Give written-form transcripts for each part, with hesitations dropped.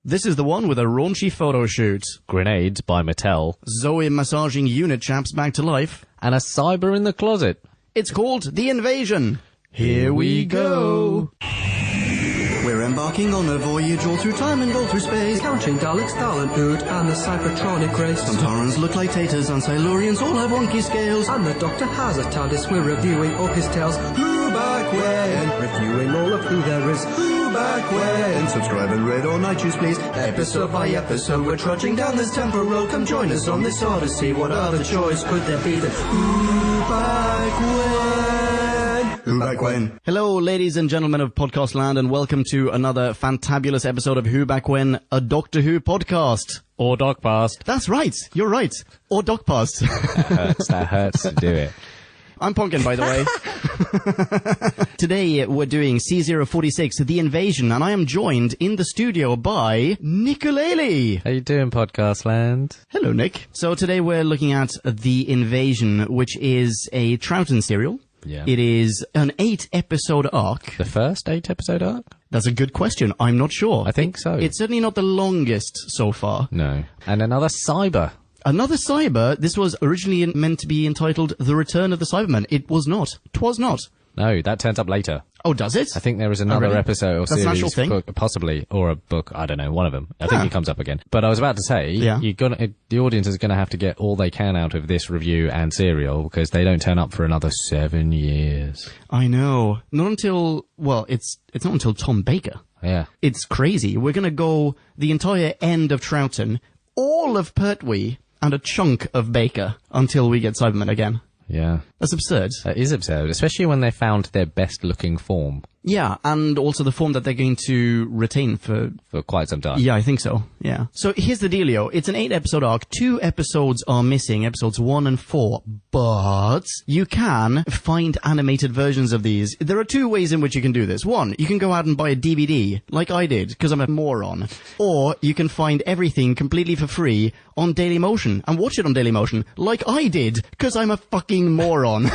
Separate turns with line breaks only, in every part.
This is the one with a raunchy photo shoot.
Grenades by Mattel.
Zoe massaging unit chaps back to life.
And a cyber in the closet.
It's called The Invasion. Here we go. We're embarking on a voyage all through time and all through space.
Counting Daleks, Talon, Ood, and the Cybertronic race.
Some Taurans look like taters and Silurians all have wonky scales.
And the Doctor has a TARDIS, we're reviewing all his tales. Who back when? Reviewing all of who there is. Who back when?
Subscribe and rate on iTunes, please.
Episode by episode, we're trudging down this temporal road. Come join us on this odyssey. What other choice could there be than Who back when?
Who back when? Hello, ladies and gentlemen of podcast land, and welcome to another fantabulous episode of Who Back When, a Doctor Who podcast.
Or Doc Past.
That's right, you're right. Or Doc Past.
That hurts to do it.
I'm Pumpkin, by the way. Today we're doing C046, The Invasion, and I am joined in the studio by Nicolele.
How you doing, Podcast Land?
Hello, Nick. So today we're looking at The Invasion, which is a Troughton serial.
Yeah.
It is an 8-episode arc.
The first 8-episode arc?
That's a good question. I'm not sure.
I think so.
It's certainly not the longest so far.
No. And another cyber.
Another cyber. This was originally meant to be entitled The Return of the Cyberman. It was not. 'Twas not.
No, that turns up later.
Oh, does it?
I think there is another
really?
episode or
That's an
series,
actual thing?
book, possibly, or a book. I don't know, one of them. I think it comes up again. But I was about to say,
Yeah.
the audience is going to have to get all they can out of this review and serial because they don't turn up for another 7 years.
I know. Not until, well, it's not until Tom Baker.
Yeah.
It's crazy. We're going to go the entire end of Troughton, all of Pertwee, and a chunk of Baker until we get Cyberman again.
Yeah.
That's absurd.
That is absurd, especially when they found their best looking form.
Yeah, and also the form that they're going to retain for
quite some time.
Yeah, I think so. Yeah. So here's the dealio. It's an 8-episode arc. 2 episodes are missing, episodes 1 and 4. But you can find animated versions of these. There are 2 ways in which you can do this. 1, you can go out and buy a DVD, like I did, because I'm a moron. Or you can find everything completely for free on Dailymotion and watch it on Dailymotion, like I did, because I'm a fucking moron.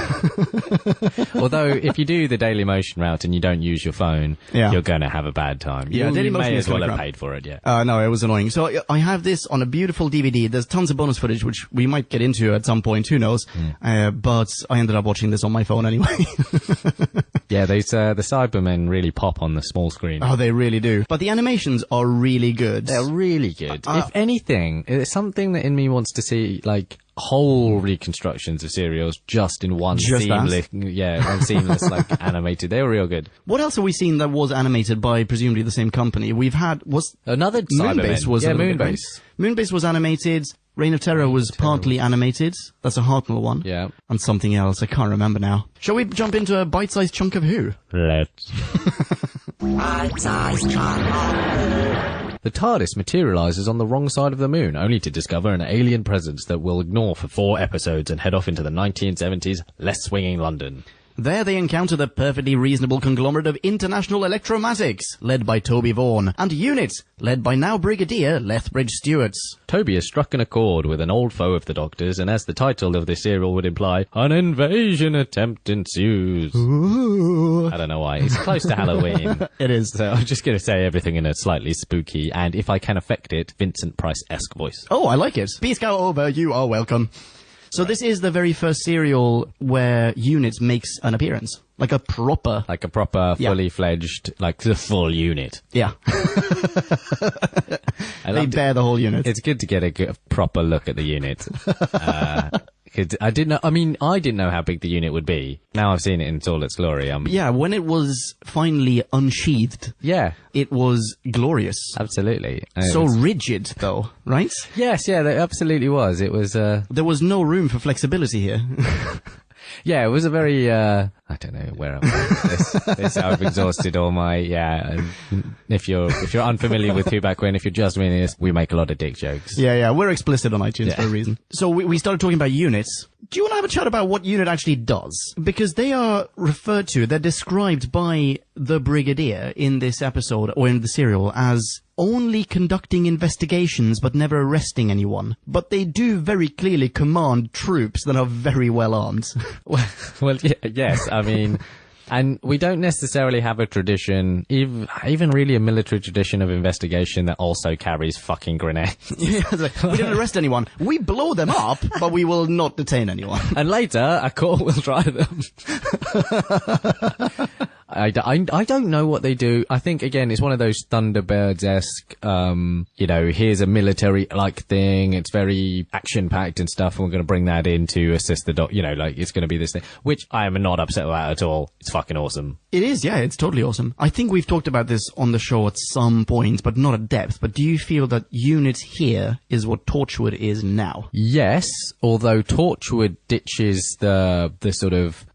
Although, if you do the Dailymotion route and you don't use your phone,
Yeah.
you're going to have a bad time.
Yeah,
you
Dailymotion
may
is
as well
kinda
have
crap.
paid for it, yeah.
No, it was annoying. So I have this on a beautiful DVD. There's tons of bonus footage, which we might get into at some point. Who knows? But I ended up watching this on my phone anyway.
Yeah, the Cybermen really pop on the small screen.
Oh, they really do. But the animations are really good.
They're really good. If anything, it's something that in me wants to see, like, whole reconstructions of serials just in one
Just that?
seamless, like, animated. They were real good.
What else have we seen that was animated by presumably the same company? We've had
Another
Moonbase
Cyberman.
was
Yeah,
a little bit, right?
Moonbase.
Moonbase was animated. Reign of Terror was partly animated. That's a Hartnell one.
Yeah.
And something else. I can't remember now. Shall we jump into a bite-sized chunk of Who?
Let's. The TARDIS materializes on the wrong side of the moon, only to discover an alien presence that we'll ignore for 4 episodes and head off into the 1970s, less swinging London.
There they encounter the perfectly reasonable conglomerate of International Electromatics, led by Toby Vaughan, and Unit, led by now Brigadier Lethbridge Stewart.
Toby has struck an accord with an old foe of the Doctor's, and as the title of this serial would imply, an invasion attempt ensues.
Ooh.
I don't know why. It's close to Halloween.
It is.
So I'm just going to say everything in a slightly spooky, and if I can affect it, Vincent Price-esque voice.
Oh, I like it. Peace Cow over, you are welcome. So this is the very first serial where Unit makes an appearance. Like a proper...
Like a proper,
Yeah.
fully fledged, like the full unit.
Yeah. They bear the whole unit.
It's good to get a proper look at the unit. 'Cause I didn't know how big the unit would be. Now I've seen it in all its glory.
Yeah, when it was finally unsheathed,
Yeah,
it was glorious.
absolutely.
So rigid, though, right?
Yes, yeah, there absolutely was. It was,
There was no room for flexibility here.
yeah, it was a very, I don't know where I'm going with this. I've exhausted all my, if you're unfamiliar with Who Back When, if you're just reading this, we make a lot of dick jokes.
Yeah, we're explicit on iTunes for a reason. So we started talking about units. Do you want to have a chat about what unit actually does? Because they are referred to, they're described by the Brigadier in this episode, or in the serial, as only conducting investigations but never arresting anyone. But they do very clearly command troops that are very well armed.
Well, yes, I mean, And we don't necessarily have a tradition, even really a military tradition of investigation that also carries fucking grenades.
Yeah, it's like, we didn't arrest anyone. We blow them up, but we will not detain anyone.
And later, a court will try them. I don't know what they do. I think, again, it's one of those Thunderbirds-esque, here's a military-like thing. It's very action-packed and stuff, and we're going to bring that in to assist the it's going to be this thing, which I am not upset about at all. It's fucking awesome.
It is, yeah, it's totally awesome. I think we've talked about this on the show at some point, but not at depth. But do you feel that Unit here is what Torchwood is now?
Yes, although Torchwood ditches the sort of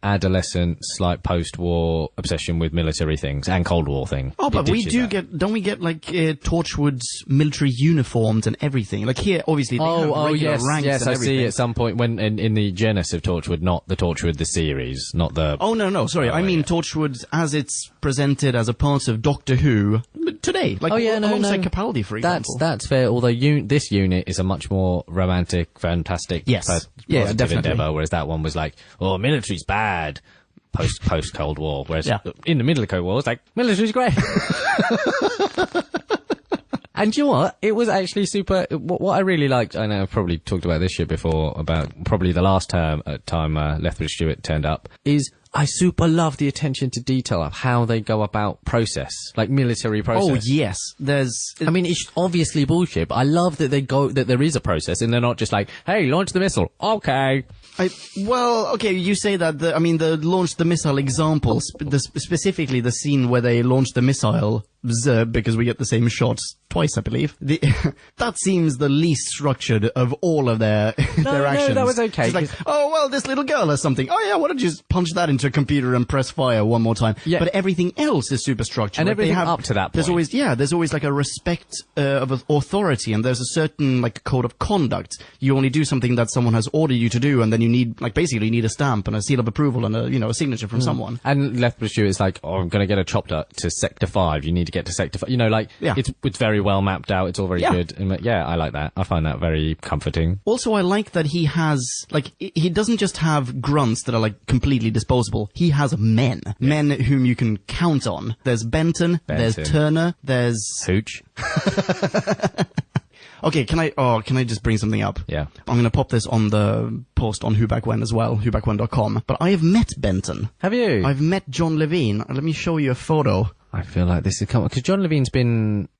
adolescent, slight post-war obsession with military things and Cold War thing.
Oh, but we do don't we get like Torchwood's military uniforms and everything? Like here, obviously, they have regular ranks
yes,
and
I
everything.
see at some point when in the Genesis of Torchwood, not the Torchwood the series, not the.
Oh no, sorry, I mean Torchwood as it's presented as a part of Doctor Who today, like alongside Capaldi, for example.
That's fair. Although this unit is a much more romantic, fantastic, positive endeavor, whereas that one was like, oh, military's bad. Post Cold War, whereas in the middle of Cold War, it's like, military's great. And you know what? It was actually super. What I really liked, I know I've probably talked about this shit before, about probably the last time Lethbridge Stewart turned up, is I super love the attention to detail of how they go about process, like military process.
Oh, yes.
I mean, it's obviously bullshit, but I love that that there is a process and they're not just like, hey, launch the missile. Okay.
Okay, you say that, the launch the missile examples, specifically the scene where they launch the missile, because we get the same shots twice, I believe. That seems the least structured of all of their actions.
No, that was okay.
It's like, oh, well, this little girl has something. Oh, yeah, why don't you just punch that into a computer and press fire one more time? Yeah. But everything else is super structured.
And everything up to that point.
There's always like a respect of authority, and there's a certain like code of conduct. You only do something that someone has ordered you to do, and then you need a stamp and a seal of approval and a signature from someone.
And Lethbridge Stewart is like, oh, I'm going to get a chopper to Sector 5. You need to get to Sector 5. It's very well mapped out. It's all very good. And I like that. I find that very comforting.
Also, I like that he has, he doesn't just have grunts that are completely disposable. He has men whom you can count on. There's Benton. There's Turner, there's
Hooch.
Okay, can I just bring something up?
Yeah.
I'm going to pop this on the post on Who Back When as well, whobackwhen.com. But I have met Benton.
Have you?
I've met John Levine. Let me show you a photo.
I feel like this is coming, because John Levine's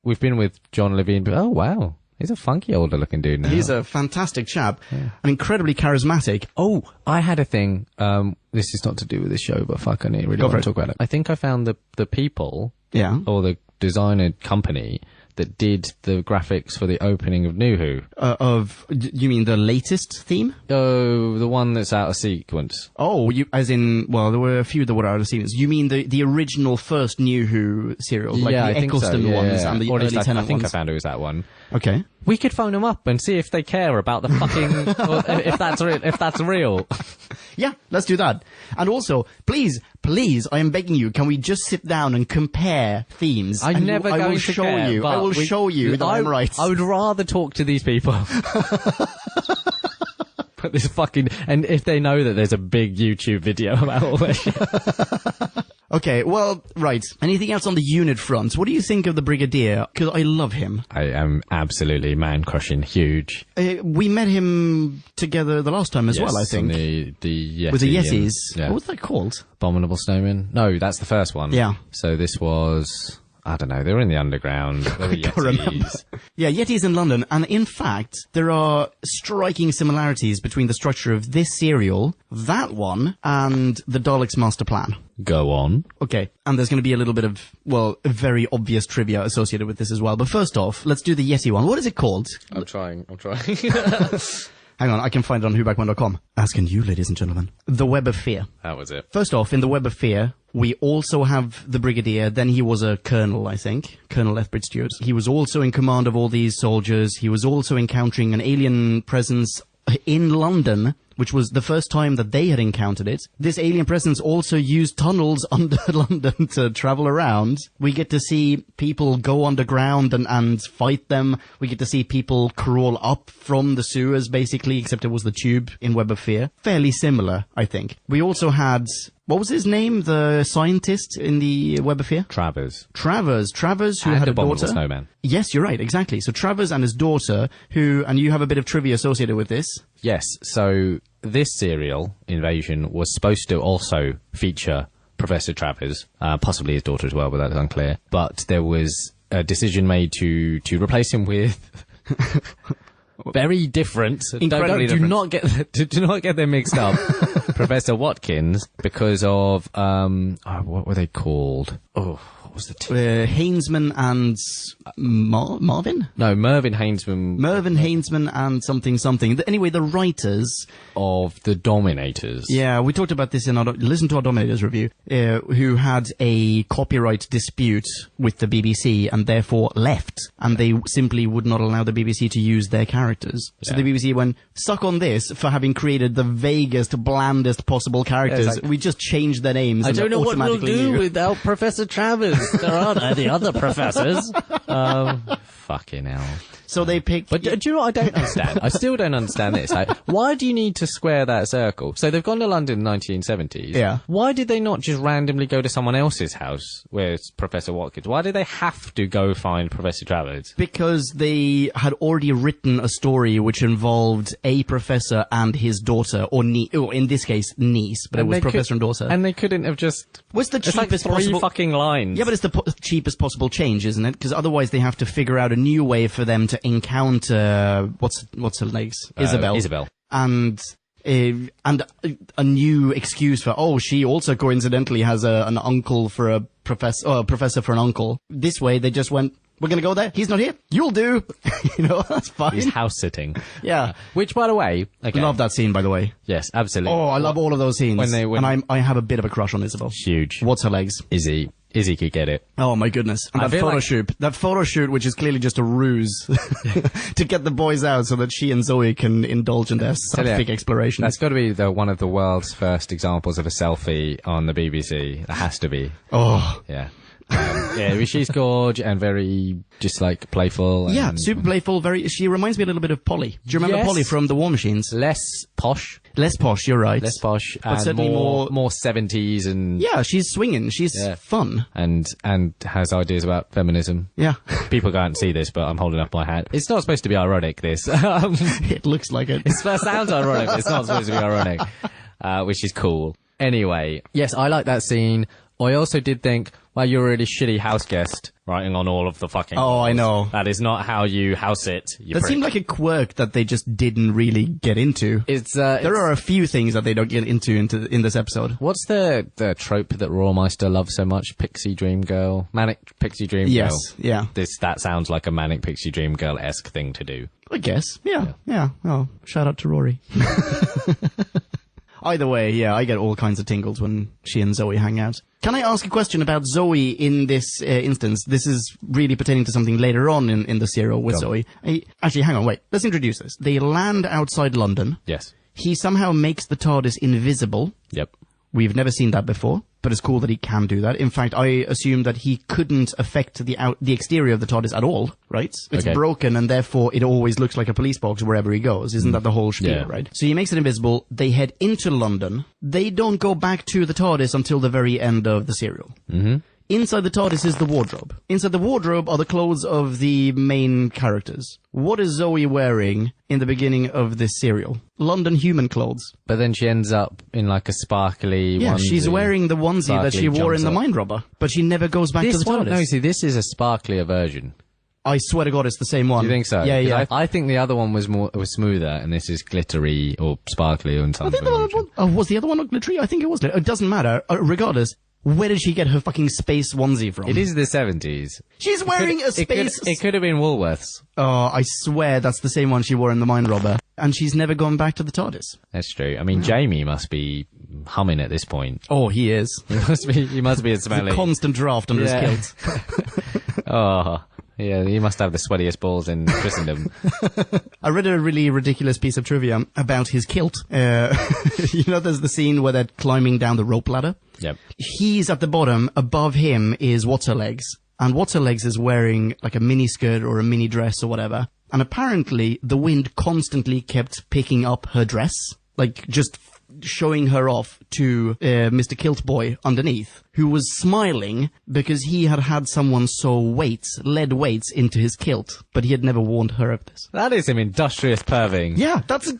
we've been with John Levine, but oh wow. He's a funky older looking dude now.
He's a fantastic chap. Yeah. And incredibly charismatic.
Oh, I had a thing, this is not to do with this show, but fuck, I really want to talk about it. I think I found the people, or the designer company that did the graphics for the opening of New Who.
You mean the latest theme?
Oh, the one that's out of sequence.
Oh, there were a few that were out of sequence. You mean the original first New Who serial? Like the Eccleston ones and the early Tennant ones?
I think I found it was that one.
Okay.
We could phone them up and see if they care about the fucking, or if that's real.
Yeah, let's do that. And also, please, I am begging you, can we just sit down and compare themes?
I will
show you that I'm right.
I would rather talk to these people. But this and if they know that there's a big YouTube video about all this shit.
Okay, well, right. Anything else on the unit front? What do you think of the Brigadier? Because I love him.
I am absolutely man-crushing huge.
We met him together the last time as well, I think.
The Yeti.
With the Yetis. What was that called?
Abominable Snowman? No, that's the first one.
Yeah.
So this was... I don't know, they were in the underground. They were Yetis.
Yeah, Yetis in London. And in fact, there are striking similarities between the structure of this serial, that one, and the Daleks' master plan.
Go on.
Okay, and there's going to be a little bit of, very obvious trivia associated with this as well. But first off, let's do the Yeti one. What is it called?
I'm trying.
Hang on, I can find it on whobackwhen.com. As can you, ladies and gentlemen. The Web of Fear.
That was it.
First off, in The Web of Fear, we also have the Brigadier. Then he was a colonel, I think. Colonel Lethbridge Stewart. He was also in command of all these soldiers. He was also encountering an alien presence in London which was the first time that they had encountered it. This alien presence also used tunnels under London to travel around. We get to see people go underground and fight them. We get to see people crawl up from the sewers, basically, except it was the tube in Web of Fear. Fairly similar, I think. We also had... What was his name? The scientist in the Web of Fear?
Travers,
who had a daughter.
Snowman.
Yes, you're right, exactly. So Travers and his daughter, and you have a bit of trivia associated with this.
Yes, so this serial, Invasion, was supposed to also feature Professor Travers, possibly his daughter as well, but that's unclear. But there was a decision made to replace him with... very different.
Incredibly
do not get them mixed up. Professor Watkins, because of what were they called? Oh, what was the
Hainsman and Marvin?
No, Mervyn Hainsman.
Mervyn Hainsman and something. Anyway, the writers
of the Dominators.
Yeah, we talked about this in listen to our Dominators review, who had a copyright dispute with the BBC and therefore left, and they simply would not allow the BBC to use their characters. So the BBC went, suck on this for having created the vaguest, blandest possible characters. We just changed their names.
I don't know what we'll do without Professor Travers. There aren't any other professors. Fucking hell.
So they picked...
But do you know what I don't understand? I still don't understand this. Like, why do you need to square that circle? So they've gone to London in the 1970s.
Yeah.
Why did they not just randomly go to someone else's house where it's Professor Watkins? Why did they have to go find Professor Travers?
Because they had already written a story which involved a professor and his daughter, or in this case, niece, but it was professor and daughter.
And they couldn't have just...
What's the cheapest
like
possible...
fucking lines.
Yeah, but it's the cheapest possible change, isn't it? Because otherwise they have to figure out a new way for them to encounter what's her legs, Isabel, and a new excuse for she also coincidentally has an uncle for a professor for an uncle. This way they just went, we're gonna go there. He's not here. You'll do. That's fine.
He's house sitting.
Yeah.
Which, by the way, okay.
Love that scene, by the way.
Yes, absolutely.
Oh, I love all of those scenes.
When
I have a bit of a crush on Isabel.
Huge.
What's her legs?
Izzy could get it.
Oh my goodness. And that photo shoot, which is clearly just a ruse to get the boys out so that she and Zoe can indulge in their sapphic explorations.
That's got to be one of the world's first examples of a selfie on the BBC. That has to be.
Oh.
Yeah. She's gorge and very just like playful.
Yeah, super playful. She reminds me a little bit of Polly. Do you remember Polly from the War Machines?
Less posh.
Less posh, you're right.
Less posh,
but
and
certainly
more 70s and...
Yeah, she's swinging. She's fun.
And has ideas about feminism.
Yeah.
People can't see this, but I'm holding up my hat. It's not supposed to be ironic, this.
It looks like it.
It sounds ironic, but it's not supposed to be ironic. Which is cool. Anyway, yes, I like that scene. I also did think, well, you're a really shitty house guest writing on all of the fucking walls.
I know.
That is not how you house it,
That seemed like a quirk that they just didn't really get into. There are a few things that they don't get into in this episode.
What's the trope that Rawmeister loves so much? Pixie Dream Girl? Manic Pixie Dream Girl?
Yes, yeah.
That sounds like a Manic Pixie Dream Girl-esque thing to do.
I guess, yeah. Oh, shout out to Rory. Either way, yeah, I get all kinds of tingles when she and Zoe hang out. Can I ask a question about Zoe in this instance? This is really pertaining to something later on in the serial with Zoe. Actually, hang on, wait. Let's introduce this. They land outside London.
Yes.
He somehow makes the TARDIS invisible.
Yep.
We've never seen that before, but it's cool that he can do that. In fact, I assume that he couldn't affect the exterior of the TARDIS at all, right? It's broken, and therefore it always looks like a police box wherever he goes. Isn't that the whole spiel, right? So he makes it invisible. They head into London. They don't go back to the TARDIS until the very end of the serial. Mm-hmm. Inside the TARDIS is the wardrobe. Inside the wardrobe are the clothes of the main characters. What is Zoe wearing in the beginning of this serial? London human clothes.
But then she ends up in like a sparkly
onesie. She's wearing the onesie that she wore in The
jumpsuit.
Mind Robber. But she never goes back to the TARDIS.
No, see, this is a sparklier version.
I swear to God, it's the same one.
You think so?
Yeah.
I think the other one was smoother, and this is glittery or sparkly and something.
Was the other one not glittery? I think it was. It doesn't matter. Regardless, where did she get her fucking space onesie from?
It is the 70s.
She's wearing a space...
It could have been Woolworths.
Oh, I swear that's the same one she wore in The Mind Robber. And she's never gone back to the TARDIS.
That's true. I mean, Jamie must be humming at this point.
Oh, he is.
He must be a smelly...
The constant draft under his kilt.
Oh... Yeah, he must have the sweatiest balls in Christendom.
I read a really ridiculous piece of trivia about his kilt. You know, there's the scene where they're climbing down the rope ladder.
Yep.
He's at the bottom. Above him is What's-Her-Legs. And What's-Her-Legs is wearing like a mini skirt or a mini dress or whatever. And apparently the wind constantly kept picking up her dress. Like just showing her off to Mr. Kilt Boy underneath, who was smiling because he had had someone sew lead weights into his kilt, but he had never warned her of this.
That is some industrious perving.
Yeah, that's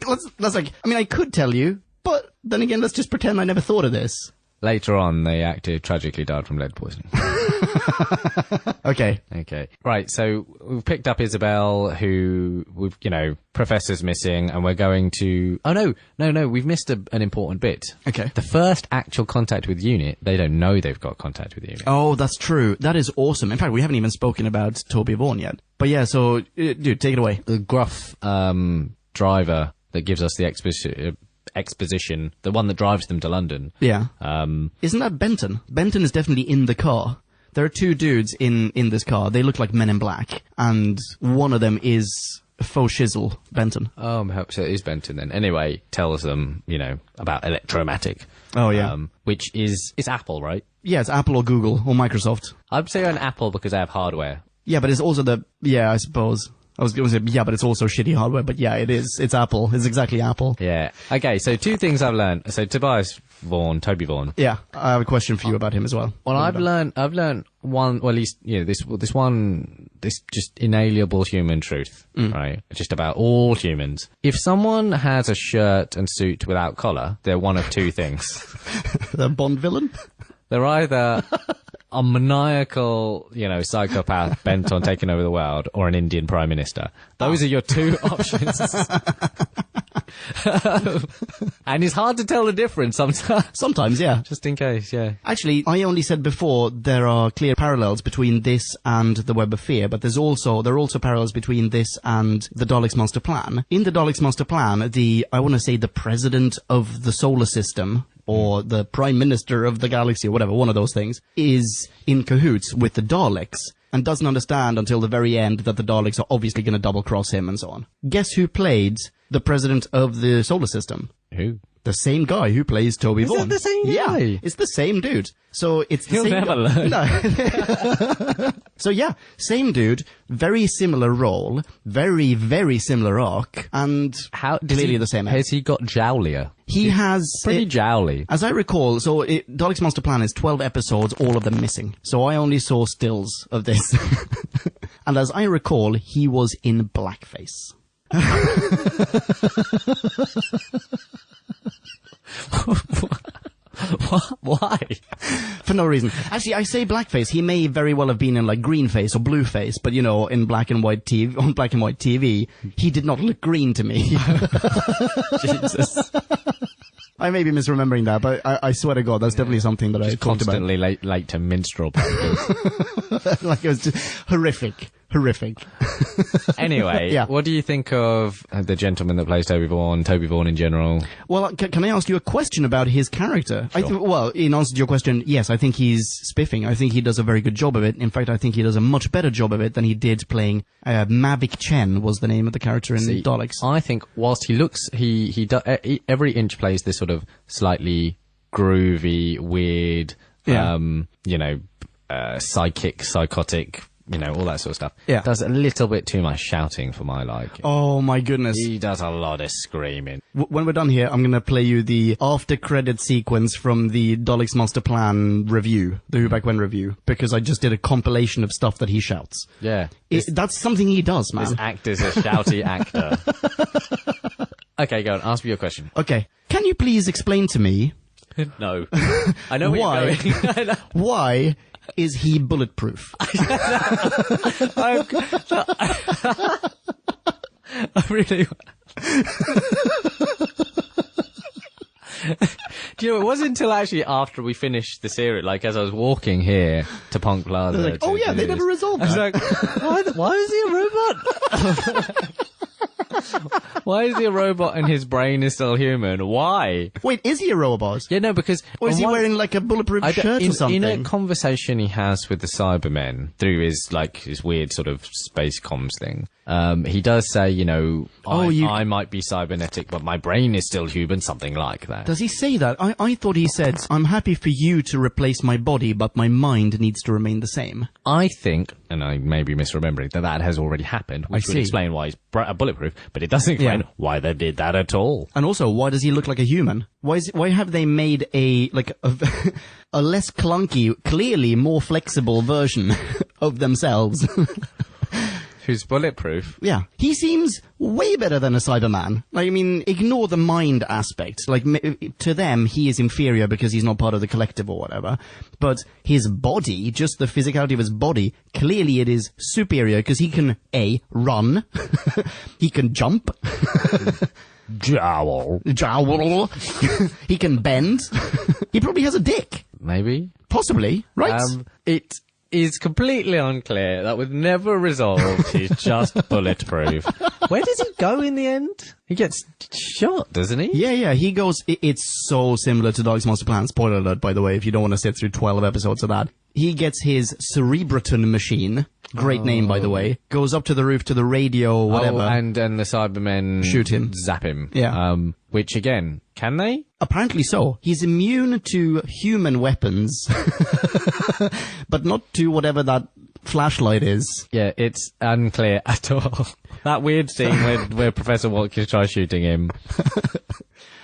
like, I mean, I could tell you, but then again, let's just pretend I never thought of this.
Later on, the actor tragically died from lead poisoning.
Okay.
Right, so we've picked up Isabel, who, Professor's missing, and we're going to... Oh, no, we've missed an important bit.
Okay.
The first actual contact with UNIT, they don't know they've got contact with UNIT.
Oh, that's true. That is awesome. In fact, we haven't even spoken about Toby Vaughn yet. But yeah, so, dude, take it away.
The gruff driver that gives us the exposition, the one that drives them to London.
Yeah. Isn't that Benton? Benton is definitely in the car. There are two dudes in this car. They look like Men in Black, and one of them is faux shizzle Benton.
Oh, perhaps it is Benton then. Anyway, tells them, about Electromatic.
Oh, yeah.
Which is Apple, right?
Yeah, it's Apple or Google or Microsoft.
I'd say an Apple because they have hardware.
Yeah, but it's also I suppose. I was going to say, yeah, but it's also shitty hardware. But yeah, it is. It's Apple. It's exactly Apple.
Yeah. Okay, so two things I've learned. So Toby Vaughn.
Yeah, I have a question for you about him as well.
Well, I've learned one, well, at least, this just inalienable human truth, right? Just about all humans. If someone has a shirt and suit without collar, they're one of two things.
The Bond villain?
They're either a maniacal, psychopath bent on taking over the world, or an Indian prime minister. Those are your two options. And it's hard to tell the difference sometimes.
Sometimes, yeah.
Just in case, yeah.
Actually, I only said before there are clear parallels between this and the Web of Fear, but there are also parallels between this and the Daleks' Master Plan. In the Daleks' Master Plan, the president of the solar system, or the prime minister of the galaxy, or whatever, one of those things, is in cahoots with the Daleks, and doesn't understand until the very end that the Daleks are obviously going to double-cross him and so on. Guess who played the president of the solar system?
Who?
The same guy who plays Toby Vaughn.
Is it the same guy?
Yeah, it's the same dude. So it's the
He'll
same
never learn.
No. So yeah, same dude, very similar role, very, very similar arc, and clearly the same.
Has he got jowlier?
He has...
Pretty jowly.
As I recall, Daleks' Master Plan is 12 episodes, all of them missing. So I only saw stills of this. And as I recall, he was in blackface.
Why?
For no reason. Actually, I say blackface. He may very well have been in like green face or blue face, but in black and white TV, on black and white TV, he did not look green to me.
Jesus.
I may be misremembering that, but I swear to God, that's definitely something that I talked about.
Constantly late to minstrel practice.
Like it was just horrific.
Anyway,
yeah.
What do you think of the gentleman that plays Toby Vaughn in general?
Well, can I ask you a question about his character?
Sure.
In answer to your question, yes, I think he's spiffing. I think he does a very good job of it. In fact, I think he does a much better job of it than he did playing Mavic Chen was the name of the character in Daleks.
I think whilst he looks, every inch plays this sort of slightly groovy, weird, psychotic, all that sort of stuff.
Yeah.
Does a little bit too much shouting for my liking.
Oh my goodness.
He does a lot of screaming.
When we're done here, I'm going to play you the after-credit sequence from the Daleks' Master Plan review, the Who Back When review, because I just did a compilation of stuff that he shouts.
Yeah.
That's something he does, man.
This actor's a shouty actor. Okay, go on. Ask me your question.
Okay. Can you please explain to me...
No. I know where you're going.
Why is he bulletproof?
I really... Do you know, it wasn't until actually after we finished the series, like as I was walking here to Punk Plaza.
Like, oh yeah, they never resolved
I was
that.
like, why is he a robot? Why is he a robot and his brain is still human? Why?
Wait, is he a robot?
Yeah, no, because...
Or is he wearing like a bulletproof shirt or something?
In a conversation he has with the Cybermen through his weird sort of space comms thing, he does say, you know, I might be cybernetic, but my brain is still human, something like that.
Does he say that? I thought he said, I'm happy for you to replace my body, but my mind needs to remain the same.
I think, and I may be misremembering, that has already happened, which would explain why he's bulletproof, but it doesn't explain why they did that at all.
And also, why does he look like a human? Why have they made a less clunky, clearly more flexible version of themselves?
Who's bulletproof?
Yeah. He seems way better than a Cyberman. Like, I mean, ignore the mind aspect. Like, to them, he is inferior because he's not part of the collective or whatever. But his body, just the physicality of his body, clearly it is superior because he can, A, run. He can jump.
Jowl.
He can bend. He probably has a dick.
Maybe.
Possibly, right?
It is completely unclear. That was never resolved. He's just bulletproof. Where does he go in the end? He gets shot, doesn't he?
Yeah, he goes... It's so similar to Dog's Monster Plan. Spoiler alert, by the way, if you don't want to sit through 12 episodes of that. He gets his Cerebraton machine, great name, by the way, goes up to the roof to the radio, whatever.
Oh, and the Cybermen...
shoot him.
Zap him.
Yeah.
Which, again, can they?
Apparently so. He's immune to human weapons, but not to whatever that flashlight is.
Yeah, it's unclear at all. That weird scene where Professor Watkins tries shooting him.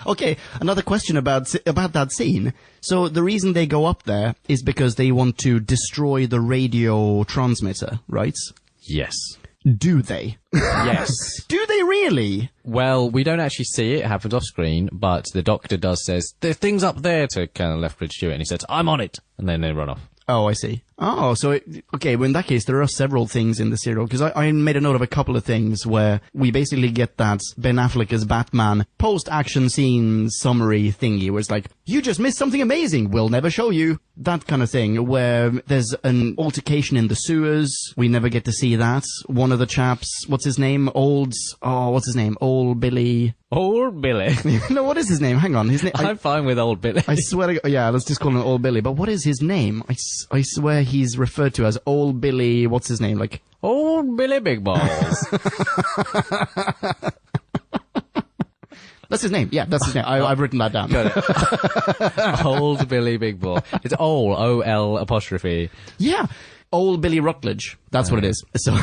Okay, another question about that scene. So the reason they go up there is because they want to destroy the radio transmitter, right?
Yes.
Do they?
Yes.
Do they really?
Well, we don't actually see it. It happens off screen, but the Doctor says, there's things up there to Colonel Lethbridge Stewart, and he says, I'm on it. And then they run off.
Oh, I see. Oh, so, okay, well, in that case, there are several things in the serial, because I made a note of a couple of things where we basically get that Ben Affleck as Batman post-action scene summary thingy, where it's like, you just missed something amazing, we'll never show you. That kind of thing, where there's an altercation in the sewers, we never get to see that. One of the chaps, what's his name? Old Billy.
Old Billy?
No, what is his name? Hang on, his name.
I'm fine with Old Billy.
I swear to God, yeah, let's just call him Old Billy, but what is his name? I swear he's referred to as Old Billy, what's his name, like...
Old Billy Big Balls.
That's his name, yeah, that's his name. I've written that down.
Got it. Old Billy Big Ball. It's O-L apostrophe.
Yeah, Old Billy Rutledge, that's what it is. So...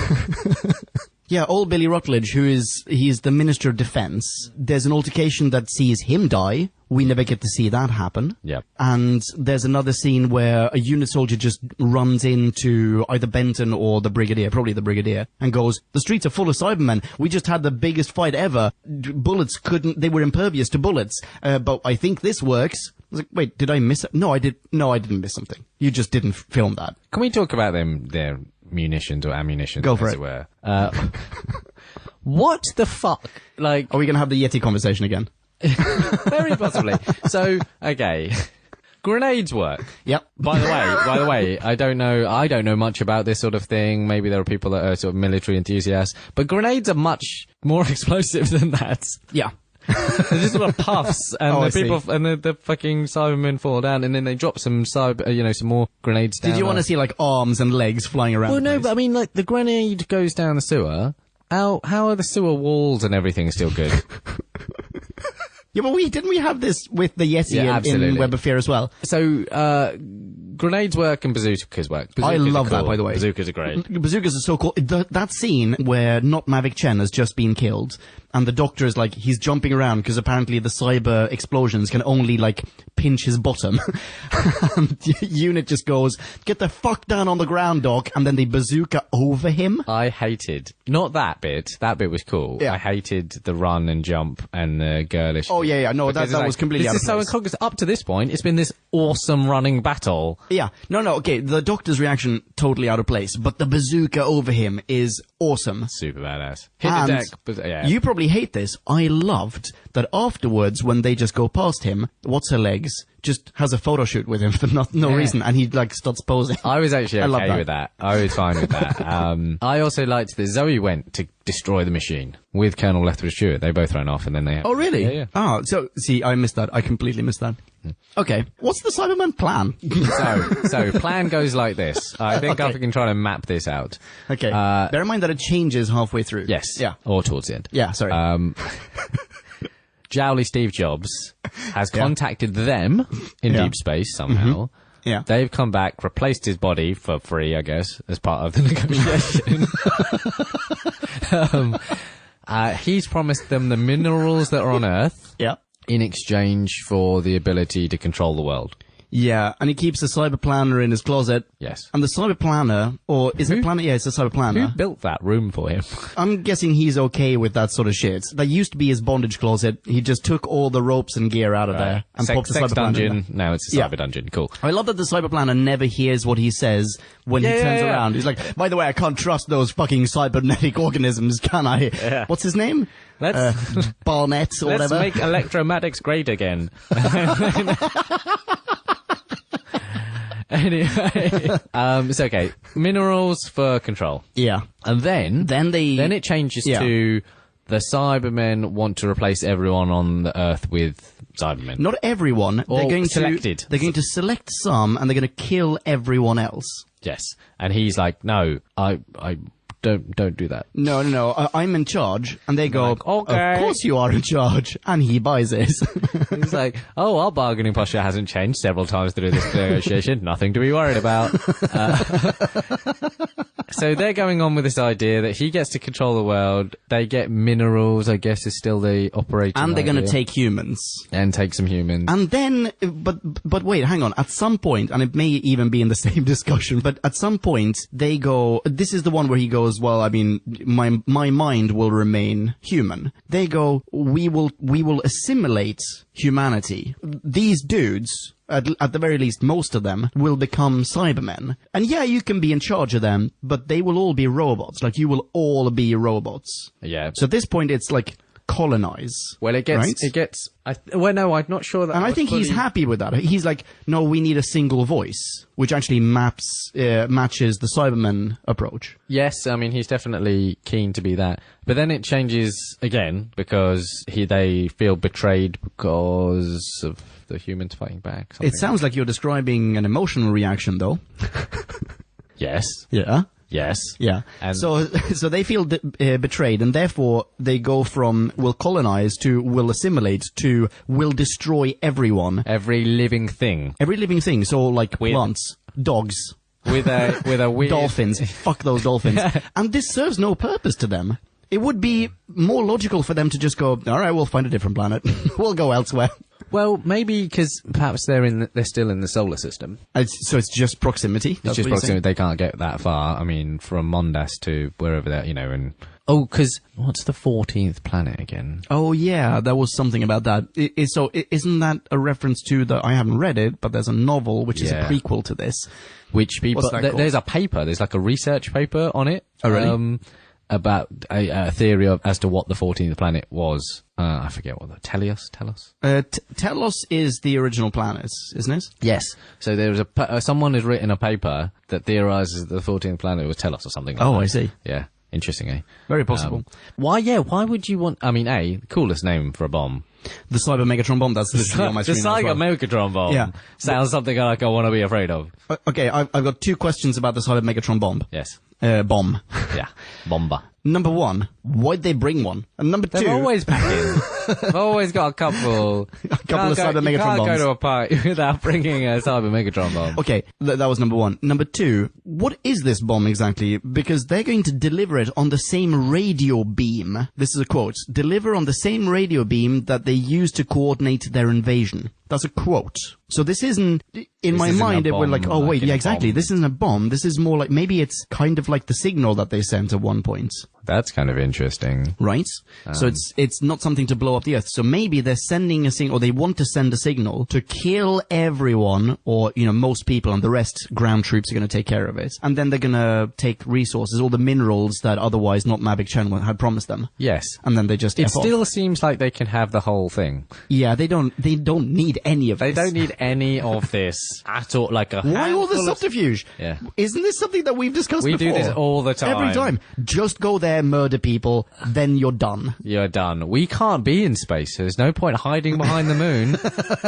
Yeah, old Billy Rutledge, he's the Minister of Defense. There's an altercation that sees him die. We never get to see that happen.
Yep.
And there's another scene where a unit soldier just runs into either Benton or the Brigadier, probably the Brigadier, and goes, the streets are full of Cybermen. We just had the biggest fight ever. They were impervious to bullets. But I think this works. I was like, wait, did I miss it? No, I didn't miss something. You just didn't film that.
Can we talk about their munitions or ammunition,
Go for
as
it.
it were? What the fuck? Like,
are we going to have the Yeti conversation again?
Very possibly. So, okay. Grenades work.
Yep.
By the way, I don't know much about this sort of thing. Maybe there are people that are sort of military enthusiasts, but grenades are much more explosive than that.
Yeah.
They're just little puffs, and the fucking Cybermen fall down, and then they drop some some more grenades down.
Did you want to see like arms and legs flying around?
Well,
the
no,
place?
but I mean, like the grenade goes down the sewer. How are the sewer walls and everything still good?
Yeah, but didn't we have this with the Yeti in Web of Fear as well?
So, grenades work and bazookas work.
I love that, by the way.
Bazookas are great.
Bazookas are so cool. That scene where not Mavic Chen has just been killed, and the Doctor is like, he's jumping around because apparently the cyber explosions can only like pinch his bottom. And Unit just goes, get the fuck down on the ground, Doc, and then they bazooka over him.
I hated, not that bit. That bit was cool.
Yeah.
I hated the run and jump and the girlish.
Oh, yeah. No, that was completely out of place.
This is so incongruous. Up to this point, it's been this awesome running battle.
Yeah. No, okay. The Doctor's reaction, totally out of place. But the bazooka over him is awesome.
Super badass. Hit
And
the deck. Yeah.
You probably hate this. I loved that afterwards, when they just go past him, what's her legs just has a photo shoot with him for no reason, and he like starts posing.
I was actually
love
okay
that.
with that. I was fine with that. I also liked that Zoe went to destroy the machine with Colonel Lethbridge Stewart. They both ran off, and then they...
Oh, really?
Yeah.
Oh, so, see, I missed that. I completely missed that. Okay. What's the Cyberman plan?
So plan goes like this. I think
Okay.
I can try to map this out.
Okay. Bear in mind that it changes halfway through.
Yes.
Yeah.
Or towards the end.
Yeah, sorry.
Jowly Steve Jobs has contacted them in
Yeah.
deep space somehow.
Yeah.
They've come back, replaced his body for free, I guess, as part of the negotiation. He's promised them the minerals that are on Earth
Yeah.
in exchange for the ability to control the world.
Yeah, and he keeps the cyber planner in his closet.
Yes.
And the cyber planner, or is it planner? Yeah, it's a cyber
Who
planner.
built that room for him?
I'm guessing he's okay with that sort of shit. That used to be his bondage closet. He just took all the ropes and gear out of there and popped the
Sex
cyber planner in
dungeon.
there.
Now it's a
Yeah.
cyber dungeon. Cool.
I love that the cyber planner never hears what he says when he turns around. He's like, by the way, I can't trust those fucking cybernetic organisms, can I?
Yeah.
What's his name?
Let's
Barnett or
let's
whatever.
make electromatics great again. Anyway, it's okay. Minerals for control,
Yeah.
and then
Then
it changes
Yeah.
to the Cybermen want to replace everyone on the Earth with Cybermen.
not everyone.
Or
They're going
selected.
to. They're going to select some, and they're going to kill everyone else.
Yes, and he's like, no, I don't do that.
No. I'm in charge, and they go,
like, okay.
Of course you are in charge, and he buys it.
He's like, oh, our bargaining posture hasn't changed several times through this negotiation. Nothing to be worried about. So they're going on with this idea that he gets to control the world. They get minerals, I guess, is still the operating
And they're going to
idea.
take humans.
And take some humans.
And then, but wait, hang on. At some point, and it may even be in the same discussion, but at some point they go, this is the one where he goes, well, I mean, my mind will remain human. They go, we will assimilate humanity. These dudes, at the very least, most of them, will become Cybermen. And yeah, you can be in charge of them, but they will all be robots. Like, you will all be robots.
Yeah.
So at this point, it's like, colonize.
Well, I'm not sure that.
And I think he's happy with that. He's like, no, we need a single voice, which actually matches the Cyberman approach.
Yes, I mean, he's definitely keen to be that. But then it changes again because they feel betrayed because of the humans fighting back.
It sounds like you're describing an emotional reaction, though.
Yes.
Yeah.
Yes.
Yeah.
And
so they feel betrayed, and therefore they go from will colonize to will assimilate to will destroy everyone.
every living thing
Every living thing. So like plants, dogs,
with a weird
dolphins. Fuck those dolphins. And this serves no purpose to them. It would be more logical for them to just go, all right, we'll find a different planet. We'll go elsewhere.
Well, maybe because perhaps they're still in the solar system.
So it's just proximity.
It's just proximity. They can't get that far. I mean, from Mondas to wherever they're, and because what's the 14th planet again?
Oh yeah, there was something about that. Isn't that a reference to I haven't read it, but there's a novel which is a prequel to this.
Which people?
What's that called?
There's a paper. There's like a research paper on it.
Oh really?
About a theory as to what the 14th planet was. I forget what Telos.
Telos is the original planet, isn't it?
Yes. So there was someone has written a paper that theorizes that the 14th planet was Telos or something. Like
Oh,
that.
I see.
Yeah. Interesting, eh?
Very possible.
Why would you want... I mean, the coolest name for a bomb.
The Cyber Megatron bomb, that's literally on my
The
screen as well.
Cyber Megatron bomb.
Yeah.
Sounds something like I want to be afraid of.
Okay, I've got two questions about the Cyber Megatron bomb.
Yes.
Bomb.
Yeah. Bomba.
Number one, why'd they bring one? And number two...
They've always packing. They've always got a couple
of Cyber Megatron
You can't
bombs.
go to a party without bringing a Cyber Megatron bomb.
Okay, that was number one. Number two, what is this bomb exactly? Because they're going to deliver it on the same radio beam. This is a quote. Deliver on the same radio beam that they use to coordinate their invasion. That's a quote. So this isn't, in my mind, it was like, oh wait, yeah, exactly. This isn't a bomb. This is more like, maybe it's kind of like the signal that they sent at one point.
That's kind of interesting.
Right? So it's not something to blow blow up the Earth. So maybe they're sending a signal, or they want to send a signal to kill everyone, or, most people, and the rest, ground troops are going to take care of it. And then they're going to take resources, all the minerals that otherwise not Mavic Chen had promised them.
Yes.
And then they just
It
F off.
still seems like they can have the whole thing.
Yeah, they don't need any of this.
They don't need any of this at all. Like
Why all the subterfuge?
Yeah.
Isn't this something that we've discussed
We
before?
do this all the time.
Every time. Just go there, murder people, then you're done.
You're done. We can't be in space. There's no point hiding behind the moon.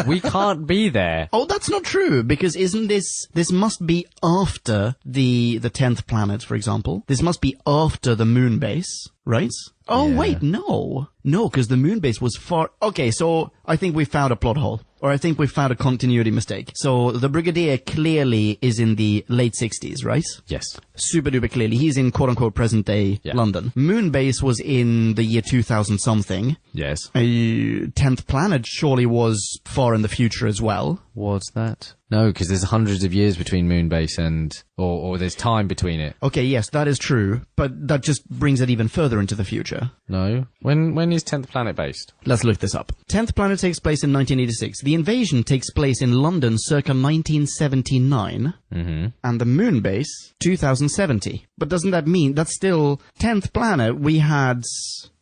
We can't be there.
Oh, that's not true, because isn't this must be after the 10th planet, for example. This must be after the moon base, right? Oh,
Yeah.
wait, no. No, because the moon base was far... Okay, so I think we found a plot hole. Or I think we found a continuity mistake. So the Brigadier clearly is in the late 60s, right?
Yes.
Super duper clearly. He's in quote-unquote present-day London. Moon base was in the year 2000-something.
Yes.
10th planet surely was far in the future as well.
Was that? No, because there's hundreds of years between Moonbase and... Or there's time between it.
Okay, yes, that is true, but that just brings it even further into the future.
No? When is 10th Planet based?
Let's look this up. 10th Planet takes place in 1986. The invasion takes place in London circa 1979.
Mm-hmm.
And the moon base, 2070. But doesn't that mean that's still 10th Planet? We had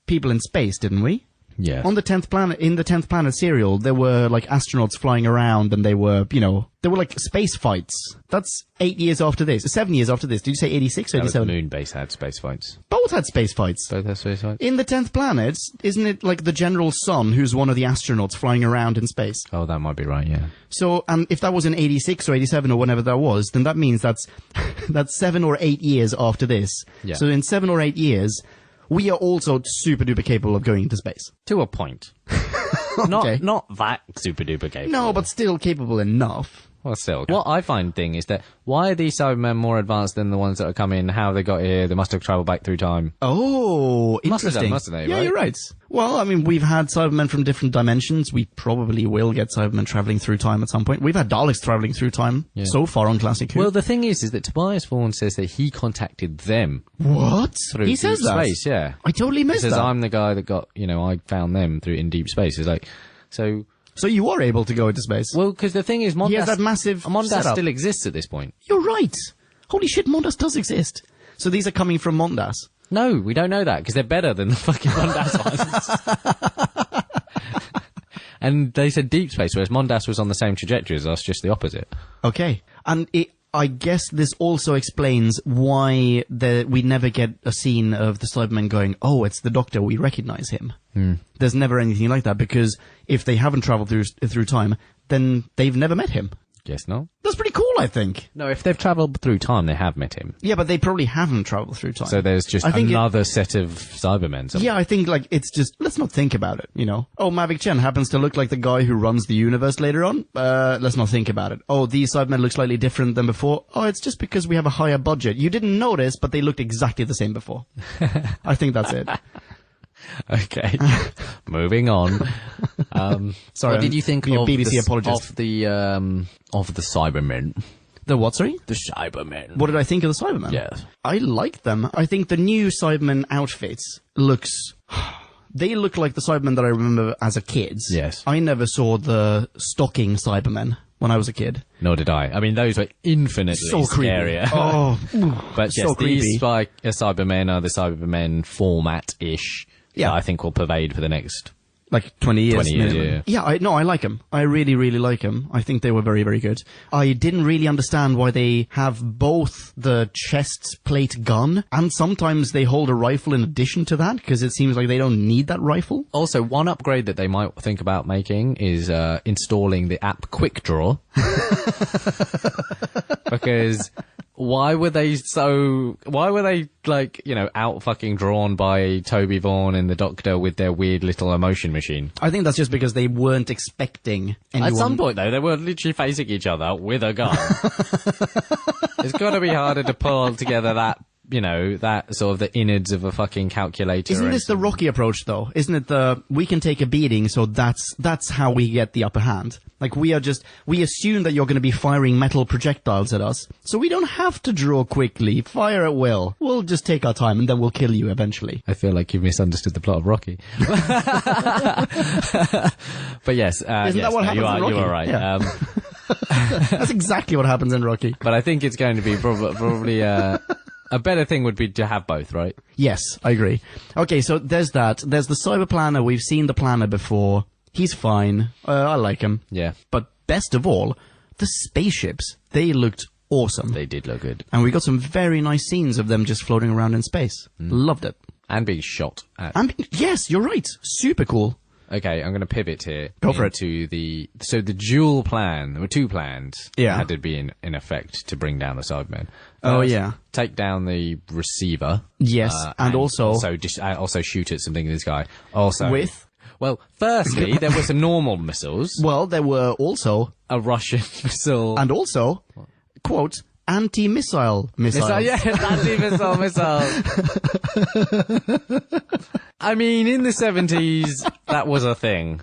people in space, didn't we?
Yes.
On the 10th planet, in the 10th Planet serial, there were like astronauts flying around and they were, there were like space fights. That's 8 years after this. 7 years after this. Did you say 86 or 87?
Moonbase had space fights.
Both had space fights.
Both had space fights?
In the 10th Planet, isn't it like the General's son who's one of the astronauts flying around in space?
Oh, that might be right, yeah.
So, and if that was in 86 or 87 or whenever that was, then that means that's 7 or 8 years after this.
Yeah.
So in 7 or 8 years, we are also super duper capable of going into space.
To a point.
Okay.
Not that super duper capable.
No, but still capable enough.
Well, still. What I find thing is that why are these Cybermen more advanced than the ones that are coming? How they got here? They must have travelled back through time.
Oh,
Must have
interesting.
done, mustn't they,
Yeah,
right?
you're right. Well, I mean, we've had Cybermen from different dimensions. We probably will get Cybermen travelling through time at some point. We've had Daleks travelling through time so far on Classic Who.
Well, the thing is that Tobias Vaughan says that he contacted them
What?
through
He says
deep
that?
space. Yeah,
I totally
he
missed
says
that.
I'm the guy that got I found them through in deep space. It's like so.
So you are able to go into space?
Well, because the thing is, Mondas,
He has that massive
Mondas
setup.
still exists at this point.
You're right. Holy shit, Mondas does exist. So these are coming from Mondas.
No, we don't know that because they're better than the fucking Mondas ones. And they said deep space, whereas Mondas was on the same trajectory as us, just the opposite.
Okay. And I guess this also explains why we never get a scene of the Cybermen going, oh, it's the Doctor, we recognize him. There's never anything like that, because if they haven't travelled through time, then they've never met him.
Guess not.
That's pretty cool, I think.
No, if they've travelled through time, they have met him.
Yeah, but they probably haven't travelled through time.
So there's just
I think
another set of Cybermen. somewhere.
Yeah, I think, it's just, let's not think about it, Oh, Mavic Chen happens to look like the guy who runs the universe later on. Let's not think about it. Oh, these Cybermen look slightly different than before. Oh, it's just because we have a higher budget. You didn't notice, but they looked exactly the same before. I think that's it.
Okay. Moving on.
Sorry,
what did you think
being a
of
BBC apologist.
of the Cybermen?
The what, sorry?
The Cybermen.
What did I think of the Cybermen?
Yes.
I like them. I think the new Cybermen outfits they look like the Cybermen that I remember as a kid.
Yes.
I never saw the stocking Cybermen when I was a kid.
Nor did I. I mean, those were infinitely
So creepy.
scarier.
Oh,
But yes,
so creepy.
these Cybermen are the Cybermen format-ish.
Yeah.
That I think will pervade for the next...
Like 20 years.
20 years,
minimum. Yeah, I like them. I really, really like them. I think they were very, very good. I didn't really understand why they have both the chest plate gun and sometimes they hold a rifle in addition to that, because it seems like they don't need that rifle.
Also, one upgrade that they might think about making is installing the app Quick Draw. Because... Why were they out fucking drawn by Toby Vaughan and the Doctor with their weird little emotion machine?
I think that's just because they weren't expecting anyone...
At some point, though, they were literally facing each other with a gun. It's got to be harder to pull together that you know, that sort of the innards of a fucking calculator.
Isn't this the Rocky approach, though? Isn't it we can take a beating, so that's how we get the upper hand? Like, we assume that you're going to be firing metal projectiles at us, so we don't have to draw quickly, fire at will. We'll just take our time, and then we'll kill you eventually.
I feel like you've misunderstood the plot of Rocky. But yes,
Isn't that what happens in Rocky?
You are right.
Yeah. That's exactly what happens in Rocky.
But I think it's going to be probably a better thing would be to have both, right?
Yes, I agree. Okay, so there's that. There's the Cyber Planner. We've seen the Planner before. He's fine. I like him.
Yeah.
But best of all, the spaceships. They looked awesome.
They did look good.
And we got some very nice scenes of them just floating around in space. Loved it.
And being shot at.
Yes, you're right. Super cool.
Okay, I'm going to pivot here.
Go for it.
So the dual plan, there were two plans
Yeah.
had to be in effect to bring down the Cybermen.
Oh, yeah.
Take down the receiver.
Yes, and also
shoot at something in the sky. Also.
with...
Well, firstly, there were some normal missiles.
Well, there were also...
A Russian missile.
And also, quote, anti-missile missiles.
Yeah, anti-missile missiles. I mean, in the 70s, that was a thing.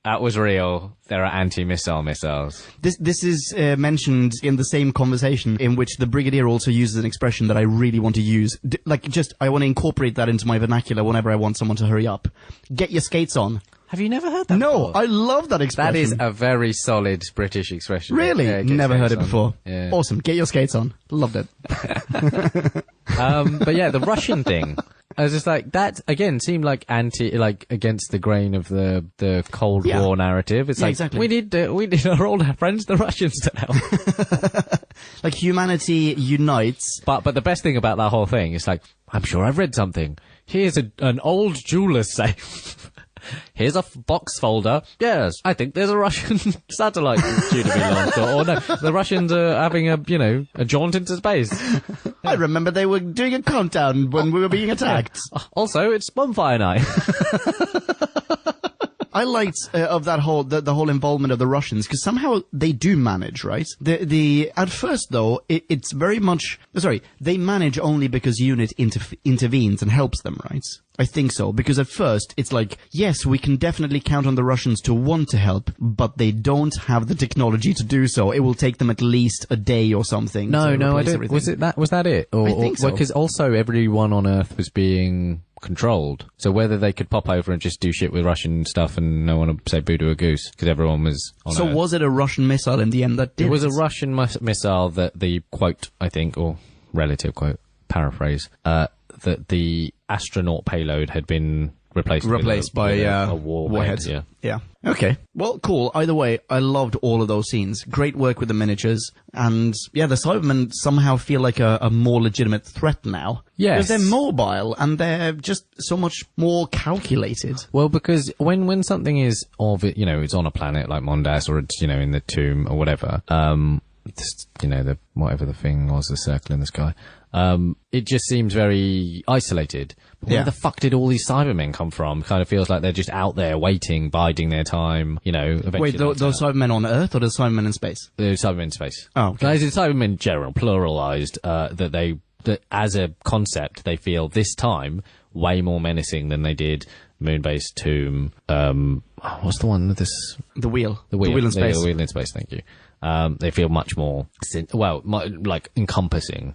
That was real. There are anti-missile missiles.
This is mentioned in the same conversation in which the Brigadier also uses an expression that I really want to use. I want to incorporate that into my vernacular whenever I want someone to hurry up. Get your skates on.
Have you never heard that
No,
before?
I love that expression.
That is a very solid British expression.
Really?
Yeah,
Never heard it before.
Yeah.
Awesome. Get your skates on. Loved it.
But yeah, the Russian thing. I was just like, that again seemed like against the grain of the Cold War narrative. It's like,
exactly.
we need our old friends, the Russians, to help.
Like, humanity unites.
But the best thing about that whole thing is like, I'm sure I've read something. Here's an old jeweler's safe. Here's a box folder. Yes, I think there's a Russian satellite due to be launched. Or no, the Russians are having a jaunt into space.
I remember they were doing a countdown when we were being attacked.
Also, it's bonfire night.
I liked of that whole the whole involvement of the Russians, because somehow they do manage, right? At first though, it's very much they manage only because UNIT intervenes and helps them, right? I think so, because at first it's like, yes, we can definitely count on the Russians to want to help, but they don't have the technology to do so. It will take them at least a day or something.
No, I don't.
Everything.
Was that it? Or,
I think so.
Because also everyone on Earth was being controlled. So whether they could pop over and just do shit with Russian stuff and no one would say boo to a goose because everyone was on Earth.
Was it a Russian missile in the end that did it?
It was a Russian missile that the quote, I think, or relative quote, paraphrase, that the astronaut payload had been replaced by a warhead.
Yeah. Okay. Well, cool. Either way, I loved all of those scenes. Great work with the miniatures. And yeah, the Cybermen somehow feel like a more legitimate threat now.
Yes.
Because they're mobile and they're just so much more calculated.
Well, because when something is it's on a planet like Mondas or it's, in the tomb or whatever, whatever the thing was, the circle in the sky, it just seems very isolated. Where the fuck did all these Cybermen come from? Kind of feels like they're just out there waiting, biding their time, eventually.
Wait, those Cybermen on Earth or the Cybermen in space?
The Cybermen in space.
Oh, okay.
Guys, the Cybermen in general, pluralized, that as a concept, they feel this time way more menacing than they did Moonbase, Tomb, what's the one with this?
The wheel.
The wheel
in space.
The wheel in space, thank you. They feel much more, encompassing,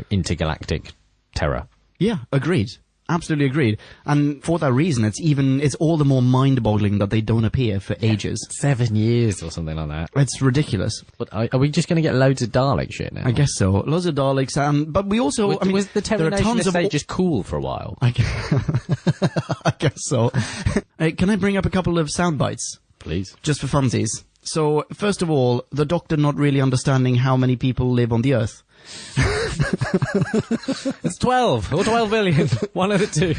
intergalactic terror.
Yeah, agreed. Absolutely agreed. And for that reason, it's all the more mind-boggling that they don't appear for ages.
7 years or something like that.
It's ridiculous.
But are we just going to get loads of Dalek shit now?
I guess so. Loads of Daleks, but we also...
Was the Terry Nation estate just cool for a while?
I guess so. Can I bring up a couple of sound bites?
Please.
Just for funsies. So, first of all, the Doctor not really understanding how many people live on the Earth.
It's 12 or 12 billion. One of the two.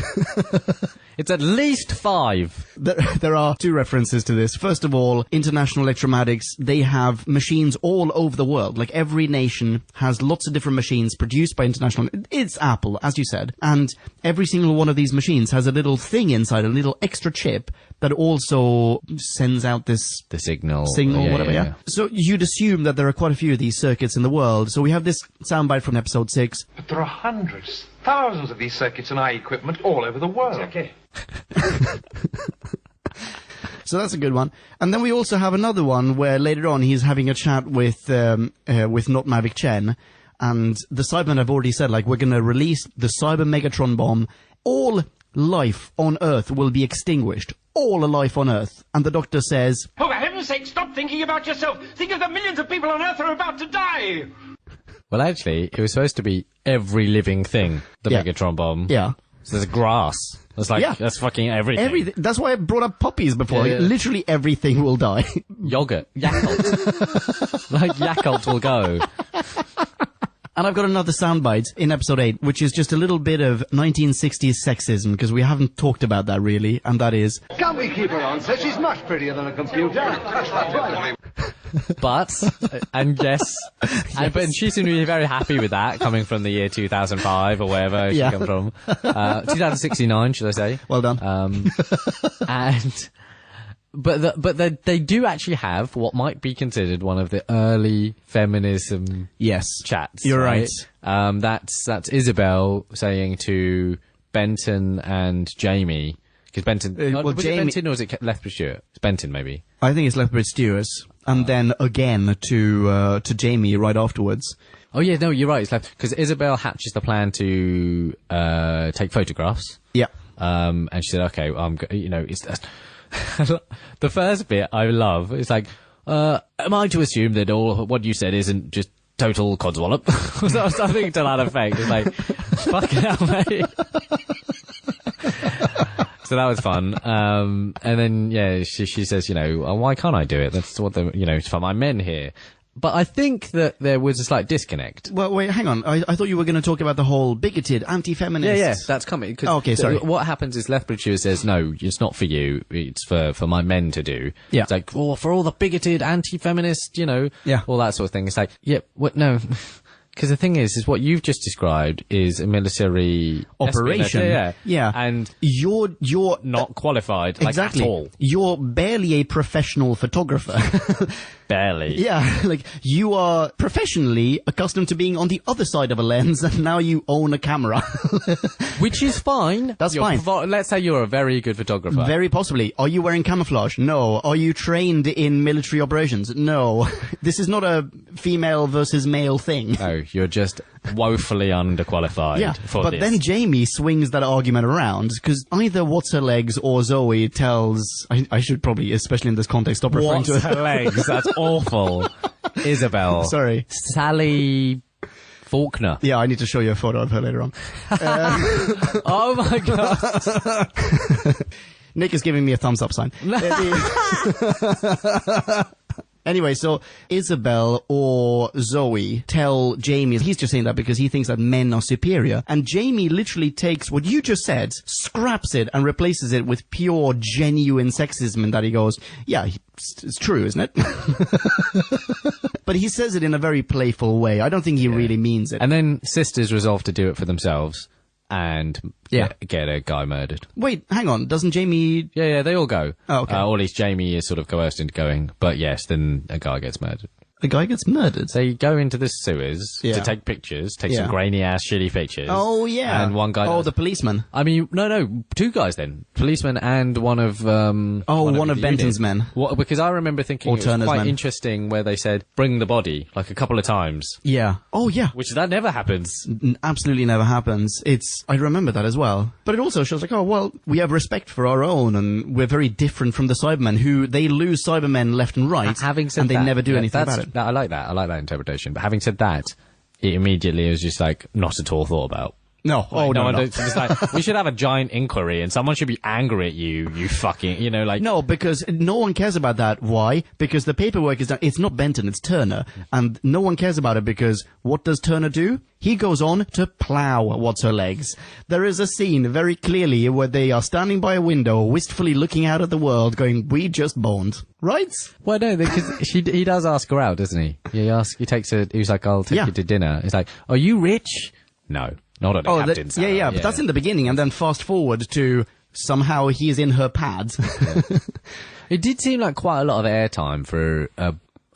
It's at least 5.
There are 2 references to this. First of all, International Electromatics, they have machines all over the world. Like, every nation has lots of different machines produced by International... It's Apple, as you said. And every single one of these machines has a little thing inside, a little extra chip that also sends out the
signal,
whatever. Yeah. So you'd assume that there are quite a few of these circuits in the world. So we have this soundbite from episode episode 6.
But there are hundreds, thousands of these circuits and eye equipment all over the world. Okay.
So that's a good one. And then we also have another one where later on he's having a chat with Not Mavic Chen, and the Cybermen have already said, like, we're going to release the Cyber Megatron bomb. All life on Earth will be extinguished. All life on Earth. And the Doctor says,
"Oh, for heaven's sake, stop thinking about yourself. Think of the millions of people on Earth who are about to die."
Well, actually, it was supposed to be every living thing, the
Yeah.
Megatron bomb.
yeah.
So there's grass. It's like,
Yeah.
that's fucking everything.
Everything. That's why I brought up puppies before.
Yeah, yeah.
Literally everything will die.
Yogurt. Yakult. Like, Yakult will go.
And I've got another soundbite in episode 8, which is just a little bit of 1960s sexism, because we haven't talked about that really, and that is...
Can't we keep her on, sir? She's much prettier than a computer.
But, and yes, but she seemed to be very happy with that, coming from the year 2005 or wherever she
Yeah.
come from. 2069, should I say.
Well done.
But they do actually have what might be considered one of the early feminism
Yes.
chats.
You're right.
That's Isabel saying to Benton and Jamie, because Benton, was it Benton or was it Lethbridge Stewart? It's Benton, maybe.
I think it's Lethbridge Stewart. And then again to Jamie right afterwards.
Oh yeah, no, you're right. It's because Isabel hatches the plan to take photographs.
Yeah.
And she said, "Okay, it's the first bit I love. It's like, am I to assume that all what you said isn't just total codswallop?" or something to that effect. It's like, fucking hell, mate. So that was fun. And then, yeah, she says, why can't I do it? That's what it's for my men here. But I think that there was a slight disconnect.
Well, wait, hang on. I thought you were going to talk about the whole bigoted, anti-feminist...
Yeah, that's coming.
Oh, okay, sorry.
What happens is Lethbridge Stewart says, no, it's not for you. It's for my men to do.
Yeah.
It's like, for all the bigoted, anti-feminist,
Yeah.
all that sort of thing. It's like, yeah, what? No. Because the thing is what you've just described is a military
operation.
Yeah. And
you're
not qualified,
exactly.
Like, at all.
You're barely a professional photographer.
Barely.
Yeah, like, you are professionally accustomed to being on the other side of a lens, and now you own a camera.
Which is fine.
That's fine.
Let's say you're a very good photographer.
Very possibly. Are you wearing camouflage? No. Are you trained in military operations? No. This is not a female versus male thing.
No, you're just woefully underqualified for
but
this.
then Jamie swings that argument around, because either What's-Her-Legs or Zoe tells... I should probably, especially in this context, stop referring to
Her legs? That's awful. Isabel.
Sorry.
Sally Faulkner.
Yeah, I need to show you a photo of her later on.
Oh my god.
Nick is giving me a thumbs up sign. Anyway, so Isabel or Zoe tell Jamie, he's just saying that because he thinks that men are superior, and Jamie literally takes what you just said, scraps it, and replaces it with pure, genuine sexism, and that he goes, yeah, it's true, isn't it? But he says it in a very playful way. I don't think he really means it.
And then sisters resolve to do it for themselves and get a guy murdered.
Wait, hang on, doesn't Jamie...
Yeah, they all go.
Oh, okay.
Or at least Jamie is sort of coerced into going, but yes, then a guy gets murdered.
A guy gets murdered?
They go into the sewers to take pictures, some grainy-ass shitty pictures.
Oh, yeah.
And one guy...
Oh, the policeman.
I mean, no, two guys then. Policeman and one of...
one of Benton's men.
Because I remember thinking it was quite interesting where they said, bring the body, like a couple of times.
Yeah. Oh, yeah.
Which that never happens.
Absolutely never happens. I remember that as well. But it also shows like, oh, well, we have respect for our own, and we're very different from the Cybermen, who they lose Cybermen left and right,
Having said
and they never do anything about it.
I like that. I like that interpretation. But having said that, it immediately was just like not at all thought about.
No. Oh, no.
It's like, we should have a giant inquiry and someone should be angry at you fucking, like...
No, because no one cares about that. Why? Because the paperwork is done. It's not Benton, it's Turner. And no one cares about it because what does Turner do? He goes on to plow What's-Her-Legs. There is a scene very clearly where they are standing by a window, wistfully looking out at the world, going, we just boned. Right?
Well, no, because he does ask her out, doesn't he? He's like, I'll take you to dinner. He's like, are you rich? No. Not at a captain's salary.
Yeah, but that's in the beginning, and then fast forward to somehow he is in her pads.
It did seem like quite a lot of airtime for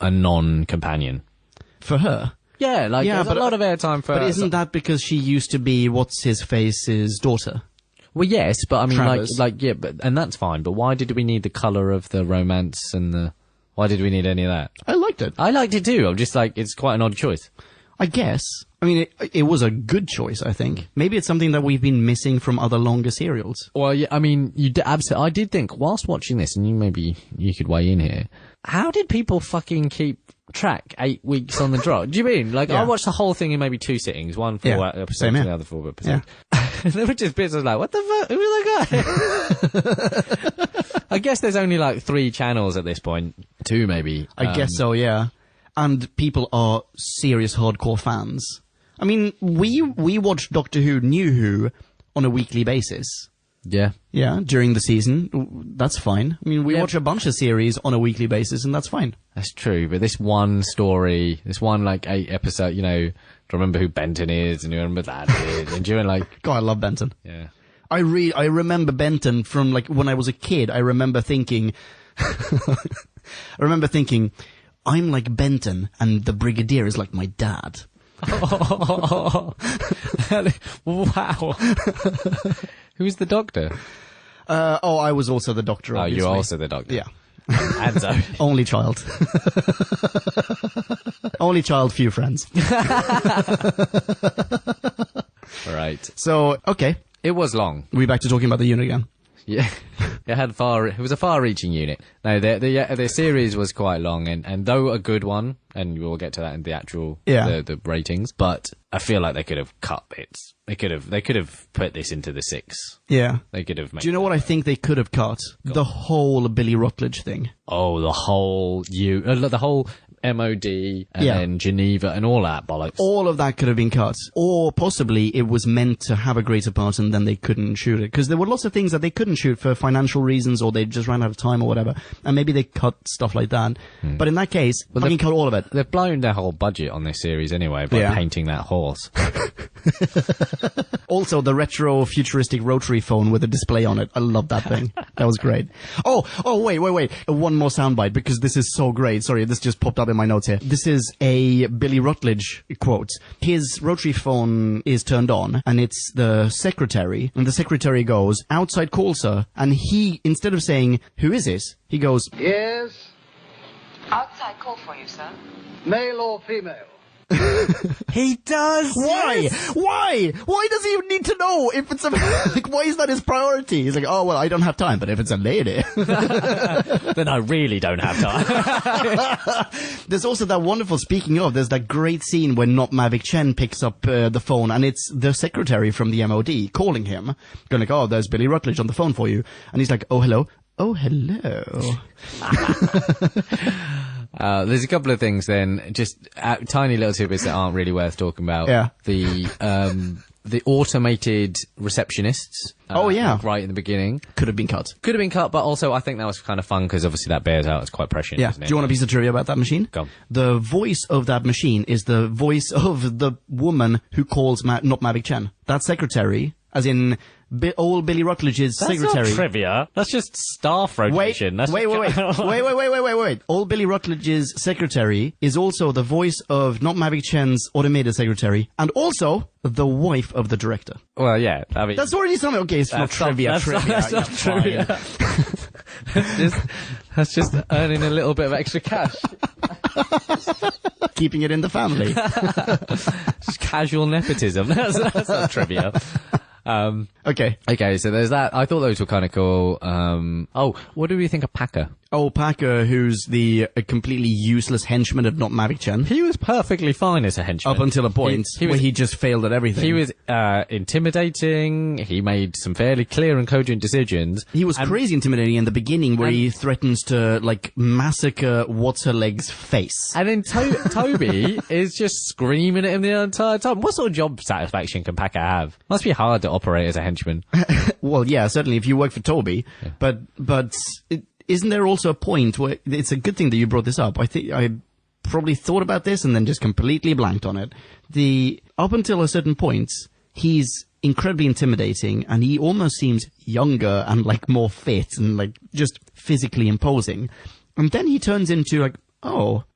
a non-companion.
For her?
Yeah, like
Yeah,
there's
but-
a lot of airtime for.
But isn't that because she used to be what's-his-face's daughter?
Well, yes, but I mean,
Travers.
and that's fine. But why did we need the colour of the romance and the? Why did we need any of that?
I liked it.
I liked it too. I'm just like, it's quite an odd choice.
I guess. I mean, it was a good choice, I think. Maybe it's something that we've been missing from other longer serials.
Well, yeah, I mean, I did think whilst watching this, and you could weigh in here. How did people fucking keep track 8 weeks on the trot? Do you mean like
Yeah.
I watched the whole thing in maybe 2 sittings, one 4
Yeah,
episodes,
same here.
and the other 4 episodes. And there were just bits I was like, what the fuck? Who was that guy? I guess there's only like 3 channels at this point, 2 maybe.
I guess so, yeah. And people are serious hardcore fans. I mean, we watched Doctor Who, New Who, on a weekly basis.
Yeah.
Yeah, during the season. That's fine. I mean, we watch a bunch of series on a weekly basis, and that's fine.
That's true, but this one story, this one like 8 episode, you know, do you remember who Benton is and you remember that is, and you're like,
God, I love Benton.
yeah.
I remember Benton from like when I was a kid. I remember thinking, I'm like Benton, and the Brigadier is like my dad.
Wow. Who's the doctor?
I was also the Doctor.
Oh,
Obviously.
you're also the doctor.
Yeah.
And so.
Only child. Only child, few friends.
Right.
So, okay.
It was long.
We're back to talking about the unit again.
Yeah. It was a far-reaching unit. No, the series was quite long, and though a good one, and we'll get to that in the actual the ratings. But I feel like they could have cut bits. They could have put this into the 6.
Yeah.
They could have.
Do you know what I think they could have cut? The whole Billy Rutledge thing.
Oh, the whole MOD and then Geneva and all that bollocks.
All of that could have been cut. Or possibly it was meant to have a greater part and then they couldn't shoot it. Because there were lots of things that they couldn't shoot for financial reasons or they just ran out of time or whatever. And maybe they cut stuff like that. But in that case, fucking cut all of it.
They've blown their whole budget on this series anyway by painting that horse.
Also, the retro futuristic rotary phone with a display on it. I love that thing. That was great. Oh, wait. One more soundbite because this is so great. Sorry, this just popped up in my notes here. This is a Billy Rutledge quote. His rotary phone is turned on and it's the secretary. And the secretary goes, "Outside call, sir." And he, instead of saying, "Who is this?" he goes,
Yes?
Outside call for you, sir.
Male or female?
He does.
Why? Why? Why does he need to know if it's a like? Why is that his priority? He's like, oh well, I don't have time, but if it's a lady,
Then I really don't have time.
there's also that wonderful. Speaking of, there's that great scene when Not Mavic Chen picks up the phone, and it's the secretary from the MOD calling him, going like, "Oh, there's Billy Rutledge on the phone for you," and he's like, "Oh hello, oh hello."
There's a couple of things then, just tiny little tidbits that aren't really worth talking about.
Yeah.
The automated receptionists. Like right in the beginning.
Could have been cut.
Could have been cut, but also I think that was kind of fun because obviously that bears out. It's quite prescient,
Yeah.
isn't it?
Do you want a piece of trivia about that machine?
Go on.
The voice of that machine is the voice of the woman who calls Not Mavic Chen. That secretary, as in old Billy Rutledge's secretary.
That's not trivia. That's just staff rotation.
Wait. Old Billy Rutledge's secretary is also the voice of Not Mavic Chen's automated secretary, and also the wife of the director.
Well, yeah. I mean,
That's already something. Okay, it's not trivia.
That's not trivia. That's just earning a little bit of extra cash.
Keeping it in the family.
Just casual nepotism. That's not trivia. Okay, so there's that. I thought those were kind of cool. What do we think of Packer?
Oh, Packer, who's the completely useless henchman of Not Mavic Chen.
He was perfectly fine as a henchman.
Up until a point where he just failed at everything.
He was intimidating. He made some fairly clear and cogent decisions.
He was crazy intimidating in the beginning where he threatens to, like, massacre What's-Her-Leg's face.
And then Toby is just screaming at him the entire time. What sort of job satisfaction can Packer have? Must be hard to operate as a henchman.
Well, yeah, certainly if you work for Toby. Yeah. But isn't there also a point where it's a good thing that you brought this up? I think I probably thought about this and then just completely blanked on it. Up until a certain point, he's incredibly intimidating and he almost seems younger and like more fit and like just physically imposing. And then he turns into like,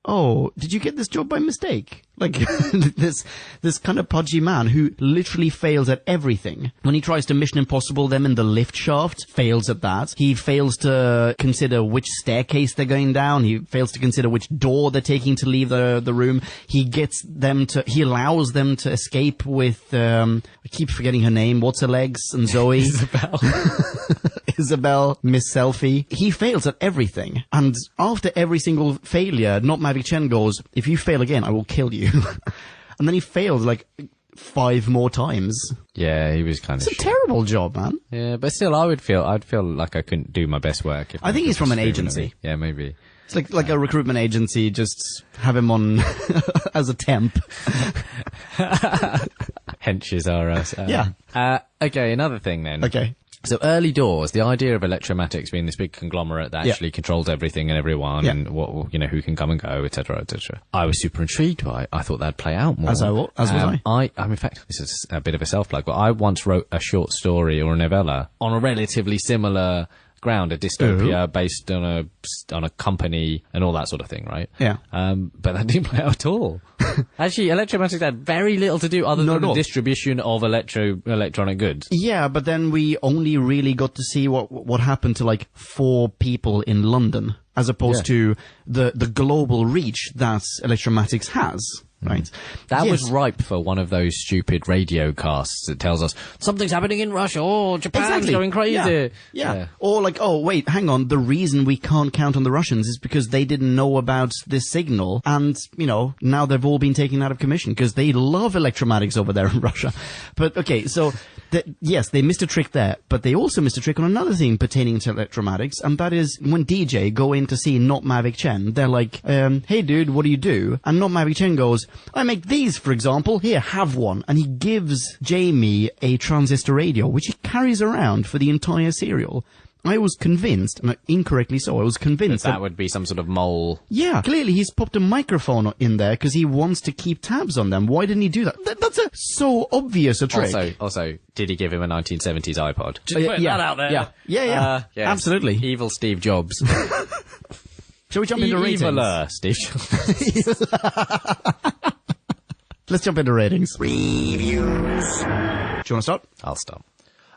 oh, did you get this job by mistake? Like, this kind of pudgy man who literally fails at everything. When he tries to Mission Impossible them in the lift shaft, fails at that. He fails to consider which staircase they're going down. He fails to consider which door they're taking to leave the room. He allows them to escape with, I keep forgetting her name, what's her legs, and Zoe. Isabel, Miss Selfie. He fails at everything. And after every single failure, Not Mavic Chen goes, if you fail again, I will kill you. And then he failed like 5 more times.
Yeah, he was kind of.
It's a terrible job, man.
Yeah, but still, I'd feel like I couldn't do my best work.
I think he's from an agency.
Yeah, maybe.
It's like a recruitment agency, just have him on as a temp.
Henches are us.
Yeah.
Okay, another thing then.
Okay.
So early doors, the idea of Electromatics being this big conglomerate that actually controls everything and everyone and what, you know, who can come and go, etc., etc. I was super intrigued by it. I thought that'd play out more.
As was I.
In fact, this is a bit of a self-plug, but I once wrote a short story or a novella on a relatively similar ground, a dystopia based on a company and all that sort of thing, right?
Yeah.
But that didn't play out at all. Actually, Electromatics had very little to do other than the distribution of electronic goods. Yeah,
but then we only really got to see what happened to like 4 people in London, as opposed to the global reach that Electromatics has. Right.
That was ripe for one of those stupid radio casts that tells us something's happening in Russia. Oh, Japan's going crazy.
Yeah. Or like, oh, wait, hang on. The reason we can't count on the Russians is because they didn't know about this signal. And, you know, now they've all been taken out of commission because they love Electromatics over there in Russia. But, okay, so, yes, they missed a trick there. But they also missed a trick on another thing pertaining to Electromatics. And that is when DJ go in to see Not Mavic Chen, they're like, hey, dude, what do you do? And Not Mavic Chen goes, I make these, for example. Here, have one. And he gives Jamie a transistor radio, which he carries around for the entire serial. I was convinced, and incorrectly so, I was convinced
that would be some sort of mole.
Yeah, clearly he's popped a microphone in there because he wants to keep tabs on them. Why didn't he do that? That's so obvious a trick.
Also, did he give him a 1970s iPod?
Just put that out there. Yeah. Yes. Absolutely.
Evil Steve Jobs.
Shall we jump into ratings?
Eviler Steve Jobs.
Let's jump into ratings. Reviews. Do you want to start?
I'll start.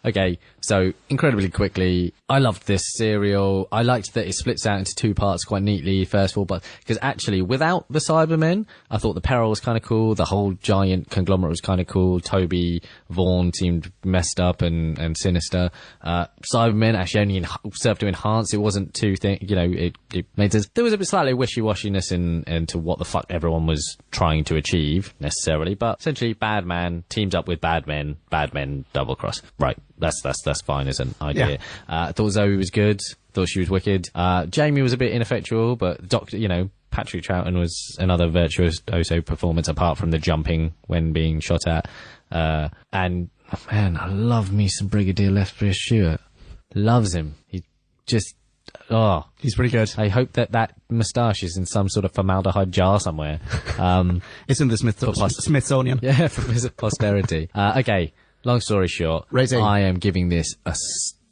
Okay, so incredibly quickly, I loved this serial. I liked that it splits out into 2 parts quite neatly, first of all, but because actually without the Cybermen, I thought the Peril was kind of cool. The whole giant conglomerate was kind of cool. Toby Vaughn seemed messed up and sinister. Cybermen actually only served to enhance. It wasn't too it made us, there was a bit slightly wishy-washiness into what the fuck everyone was trying to achieve necessarily, but essentially bad man teams up with bad men double cross. Right. That's fine as an idea. Yeah. I thought Zoe was good. Thought she was wicked. Jamie was a bit ineffectual, but Patrick Troughton was another virtuoso performance apart from the jumping when being shot at. And man, I love me some Brigadier Lethbridge Stewart. Loves him. He just,
he's pretty good.
I hope that moustache is in some sort of formaldehyde jar somewhere.
It's in the Smithsonian.
Yeah, for posterity. Okay. Long story short,
rating.
I am giving this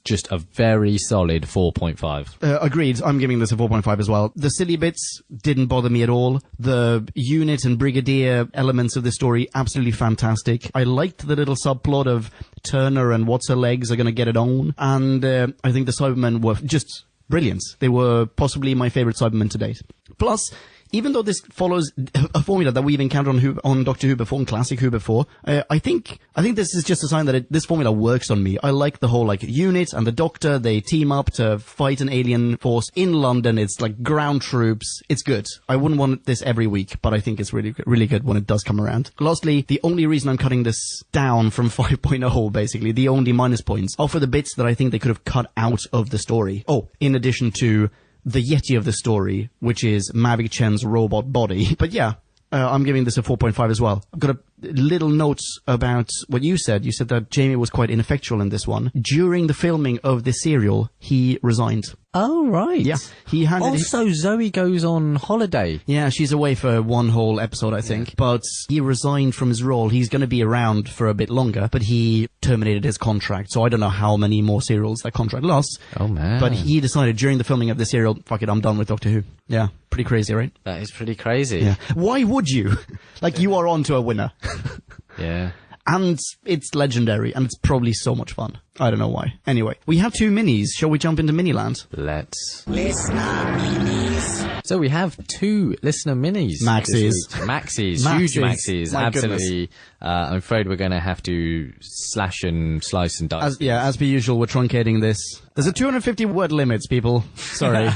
just a very solid 4.5.
Agreed. I'm giving this a 4.5 as well. The silly bits didn't bother me at all. The unit and brigadier elements of the story, absolutely fantastic. I liked the little subplot of Turner and What's Her Legs are going to get it on. And I think the Cybermen were just brilliant. They were possibly my favorite Cybermen to date. Plus, even though this follows a formula that we've encountered on Doctor Who before, on Classic Who before, I think this is just a sign that this formula works on me. I like the whole, unit and the Doctor, they team up to fight an alien force in London. It's like ground troops. It's good. I wouldn't want this every week, but I think it's really, really good when it does come around. Lastly, the only reason I'm cutting this down from 5.0, basically, the only minus points, are for the bits that I think they could have cut out of the story. Oh, in addition to the Yeti of the story, which is Mavic Chen's robot body. But yeah, I'm giving this a 4.5 as well. I've got a little note about what you said. You said that Jamie was quite ineffectual in this one. During the filming of this serial, he resigned.
Oh, right.
Yeah. He handed
Also, Zoe goes on holiday.
Yeah, she's away for one whole episode, I think. But he resigned from his role. He's going to be around for a bit longer, but he terminated his contract. So I don't know how many more serials that contract lasts.
Oh, man.
But he decided during the filming of the serial, fuck it, I'm done with Doctor Who. Yeah, pretty crazy, right?
That is pretty crazy.
Yeah. Why would you? Like, you are on to a winner.
Yeah.
And it's legendary, and it's probably so much fun. I don't know why. Anyway, we have 2 minis. Shall we jump into Miniland?
Let's.
Listener minis.
So we have 2 listener minis.
Maxis.
Maxis. Huge Maxis.
My
Absolutely. I'm afraid we're going to have to slash and slice and dice.
As per usual, we're truncating this. There's a 250 word limit, people. Sorry.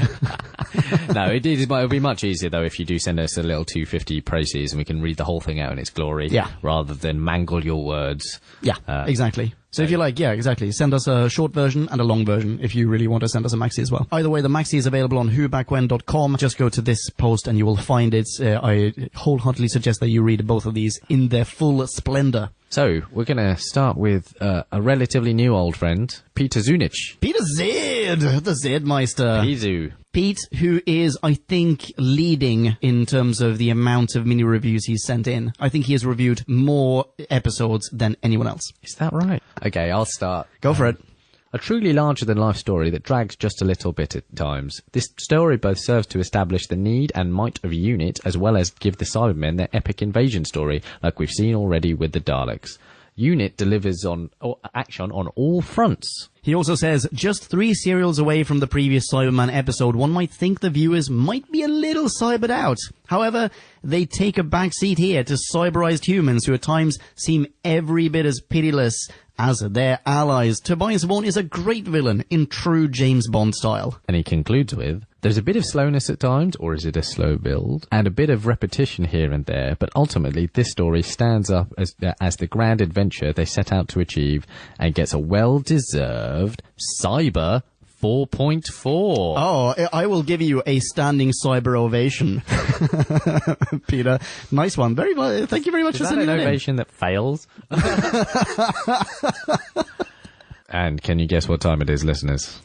No, it'll be much easier, though, if you do send us a little 250 praise and we can read the whole thing out in its glory.
Yeah.
Rather than mangle your words.
Yeah, exactly. So if you like, yeah, exactly. Send us a short version and a long version if you really want to send us a maxi as well. Either way, the maxi is available on whobackwhen.com. Just go to this post and you will find it. I wholeheartedly suggest that you read both of these in their full splendor.
So, we're going to start with a relatively new old friend, Peter Zunich.
Peter Zed, the Zedmeister.
Pizu.
Pete, who is, I think, leading in terms of the amount of mini reviews he's sent in. I think he has reviewed more episodes than anyone else.
Is that right? Okay, I'll start.
Go for it.
A truly larger-than-life story that drags just a little bit at times. This story both serves to establish the need and might of UNIT, as well as give the Cybermen their epic invasion story, like we've seen already with the Daleks. UNIT delivers on action on all fronts.
He also says, just 3 serials away from the previous Cyberman episode, one might think the viewers might be a little cybered out. However, they take a backseat here to cyberized humans who at times seem every bit as pitiless as their allies. Tobias Vaughan is a great villain in true James Bond style.
And he concludes with, there's a bit of slowness at times, or is it a slow build? And a bit of repetition here and there, but ultimately this story stands up as the grand adventure they set out to achieve and gets a well-deserved Cyber 4.4.
Oh, I will give you a standing cyber ovation. Peter, nice one. Very much. Thank you very much for sending that in.
Is that an ovation that fails? And can you guess what time it is, listeners?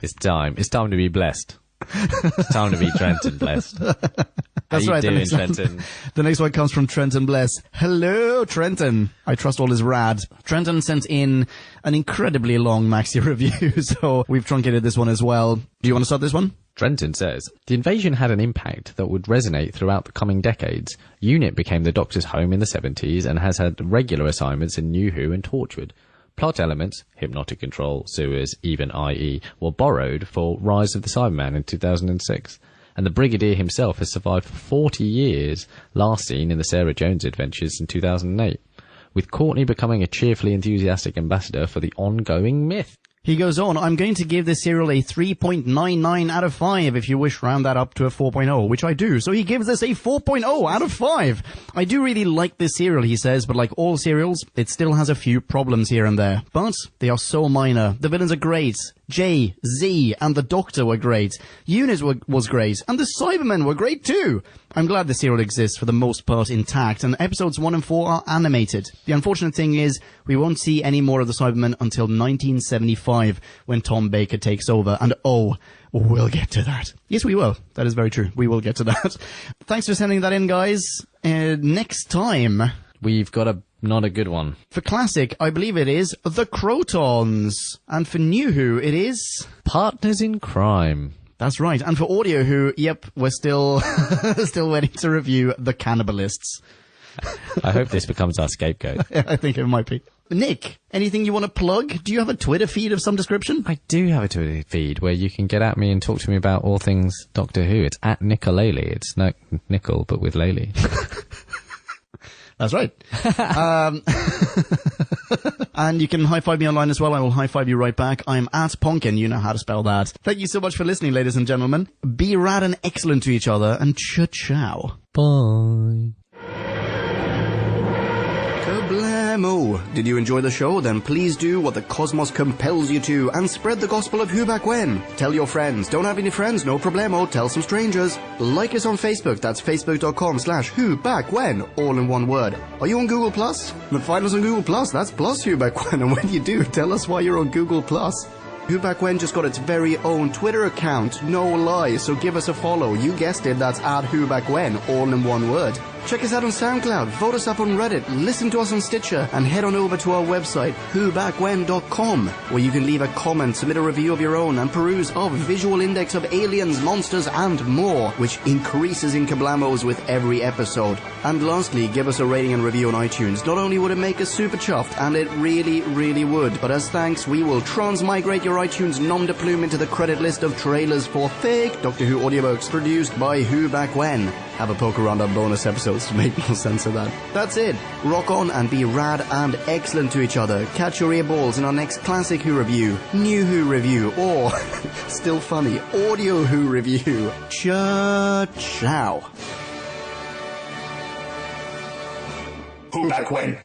It's time. It's time to be blessed. It's time to be Trenton blessed.
That's
How
right.
you doing, Trenton?
The next one comes from Trenton Bless. Hello, Trenton. I trust all is rad. Trenton sent in an incredibly long maxi review, so we've truncated this one as well. Do you want to start this one?
Trenton says, the invasion had an impact that would resonate throughout the coming decades. UNIT became the Doctor's home in the 70s and has had regular assignments in New Who and Torchwood. Plot elements, hypnotic control, sewers, even IE, were borrowed for Rise of the Cyberman in 2006. And the Brigadier himself has survived for 40 years, last seen in the Sarah Jones adventures in 2008, with Courtney becoming a cheerfully enthusiastic ambassador for the ongoing myth.
He goes on, I'm going to give this serial a 3.99 out of 5 if you wish round that up to a 4.0, which I do. So he gives this a 4.0 out of 5. I do really like this serial, he says, but like all serials, it still has a few problems here and there. But they are so minor. The villains are great. J, Z, and the Doctor were great. Eunice was great, and the Cybermen were great too. I'm glad the serial exists for the most part intact, and episodes 1 and 4 are animated. The unfortunate thing is, we won't see any more of the Cybermen until 1975, when Tom Baker takes over, and oh, we'll get to that. Yes, we will. That is very true. We will get to that. Thanks for sending that in, guys. Next time,
we've got not a good one.
For classic, I believe it is The Crotons. And for New Who, it is
Partners in Crime.
That's right. And for Audio Who, yep, we're still still waiting to review The Cannibalists.
I hope this becomes our scapegoat.
I think it might be. Nick, anything you want to plug? Do you have a Twitter feed of some description?
I do have a Twitter feed where you can get at me and talk to me about all things Doctor Who. It's at Nicolaley. It's no Nickel, but with Laley.
That's right. And you can high-five me online as well. I will high-five you right back. I'm at Ponkin. You know how to spell that. Thank you so much for listening, ladies and gentlemen. Be rad and excellent to each other, and cha-chow.
Bye.
Kablamo! Did you enjoy the show? Then please do what the cosmos compels you to and spread the gospel of Who Back When. Tell your friends. Don't have any friends? No problemo. Tell some strangers. Like us on Facebook. That's facebook.com/Who Back When. All in one word. Are you on Google Plus? Then find us on Google Plus. That's plus Who Back When. And when you do, tell us why you're on Google Plus. Who Back When just got its very own Twitter account, no lie, so give us a follow. You guessed it, that's at Who Back When, all in one word. Check us out on SoundCloud, vote us up on Reddit, listen to us on Stitcher, and head on over to our website, whobackwhen.com, where you can leave a comment, submit a review of your own, and peruse our visual index of aliens, monsters, and more, which increases in kablamos with every episode. And lastly, give us a rating and review on iTunes. Not only would it make us super chuffed, and it really, really would, but as thanks, we will transmigrate your iTunes nom de plume into the credit list of trailers for fake Doctor Who audiobooks produced by Who Back When. Have a poke around our bonus episodes to make more sense of that. That's it. Rock on and be rad and excellent to each other. Catch your earballs in our next classic Who review, new Who review, or, still funny, audio Who review. Ciao.
Who Back When?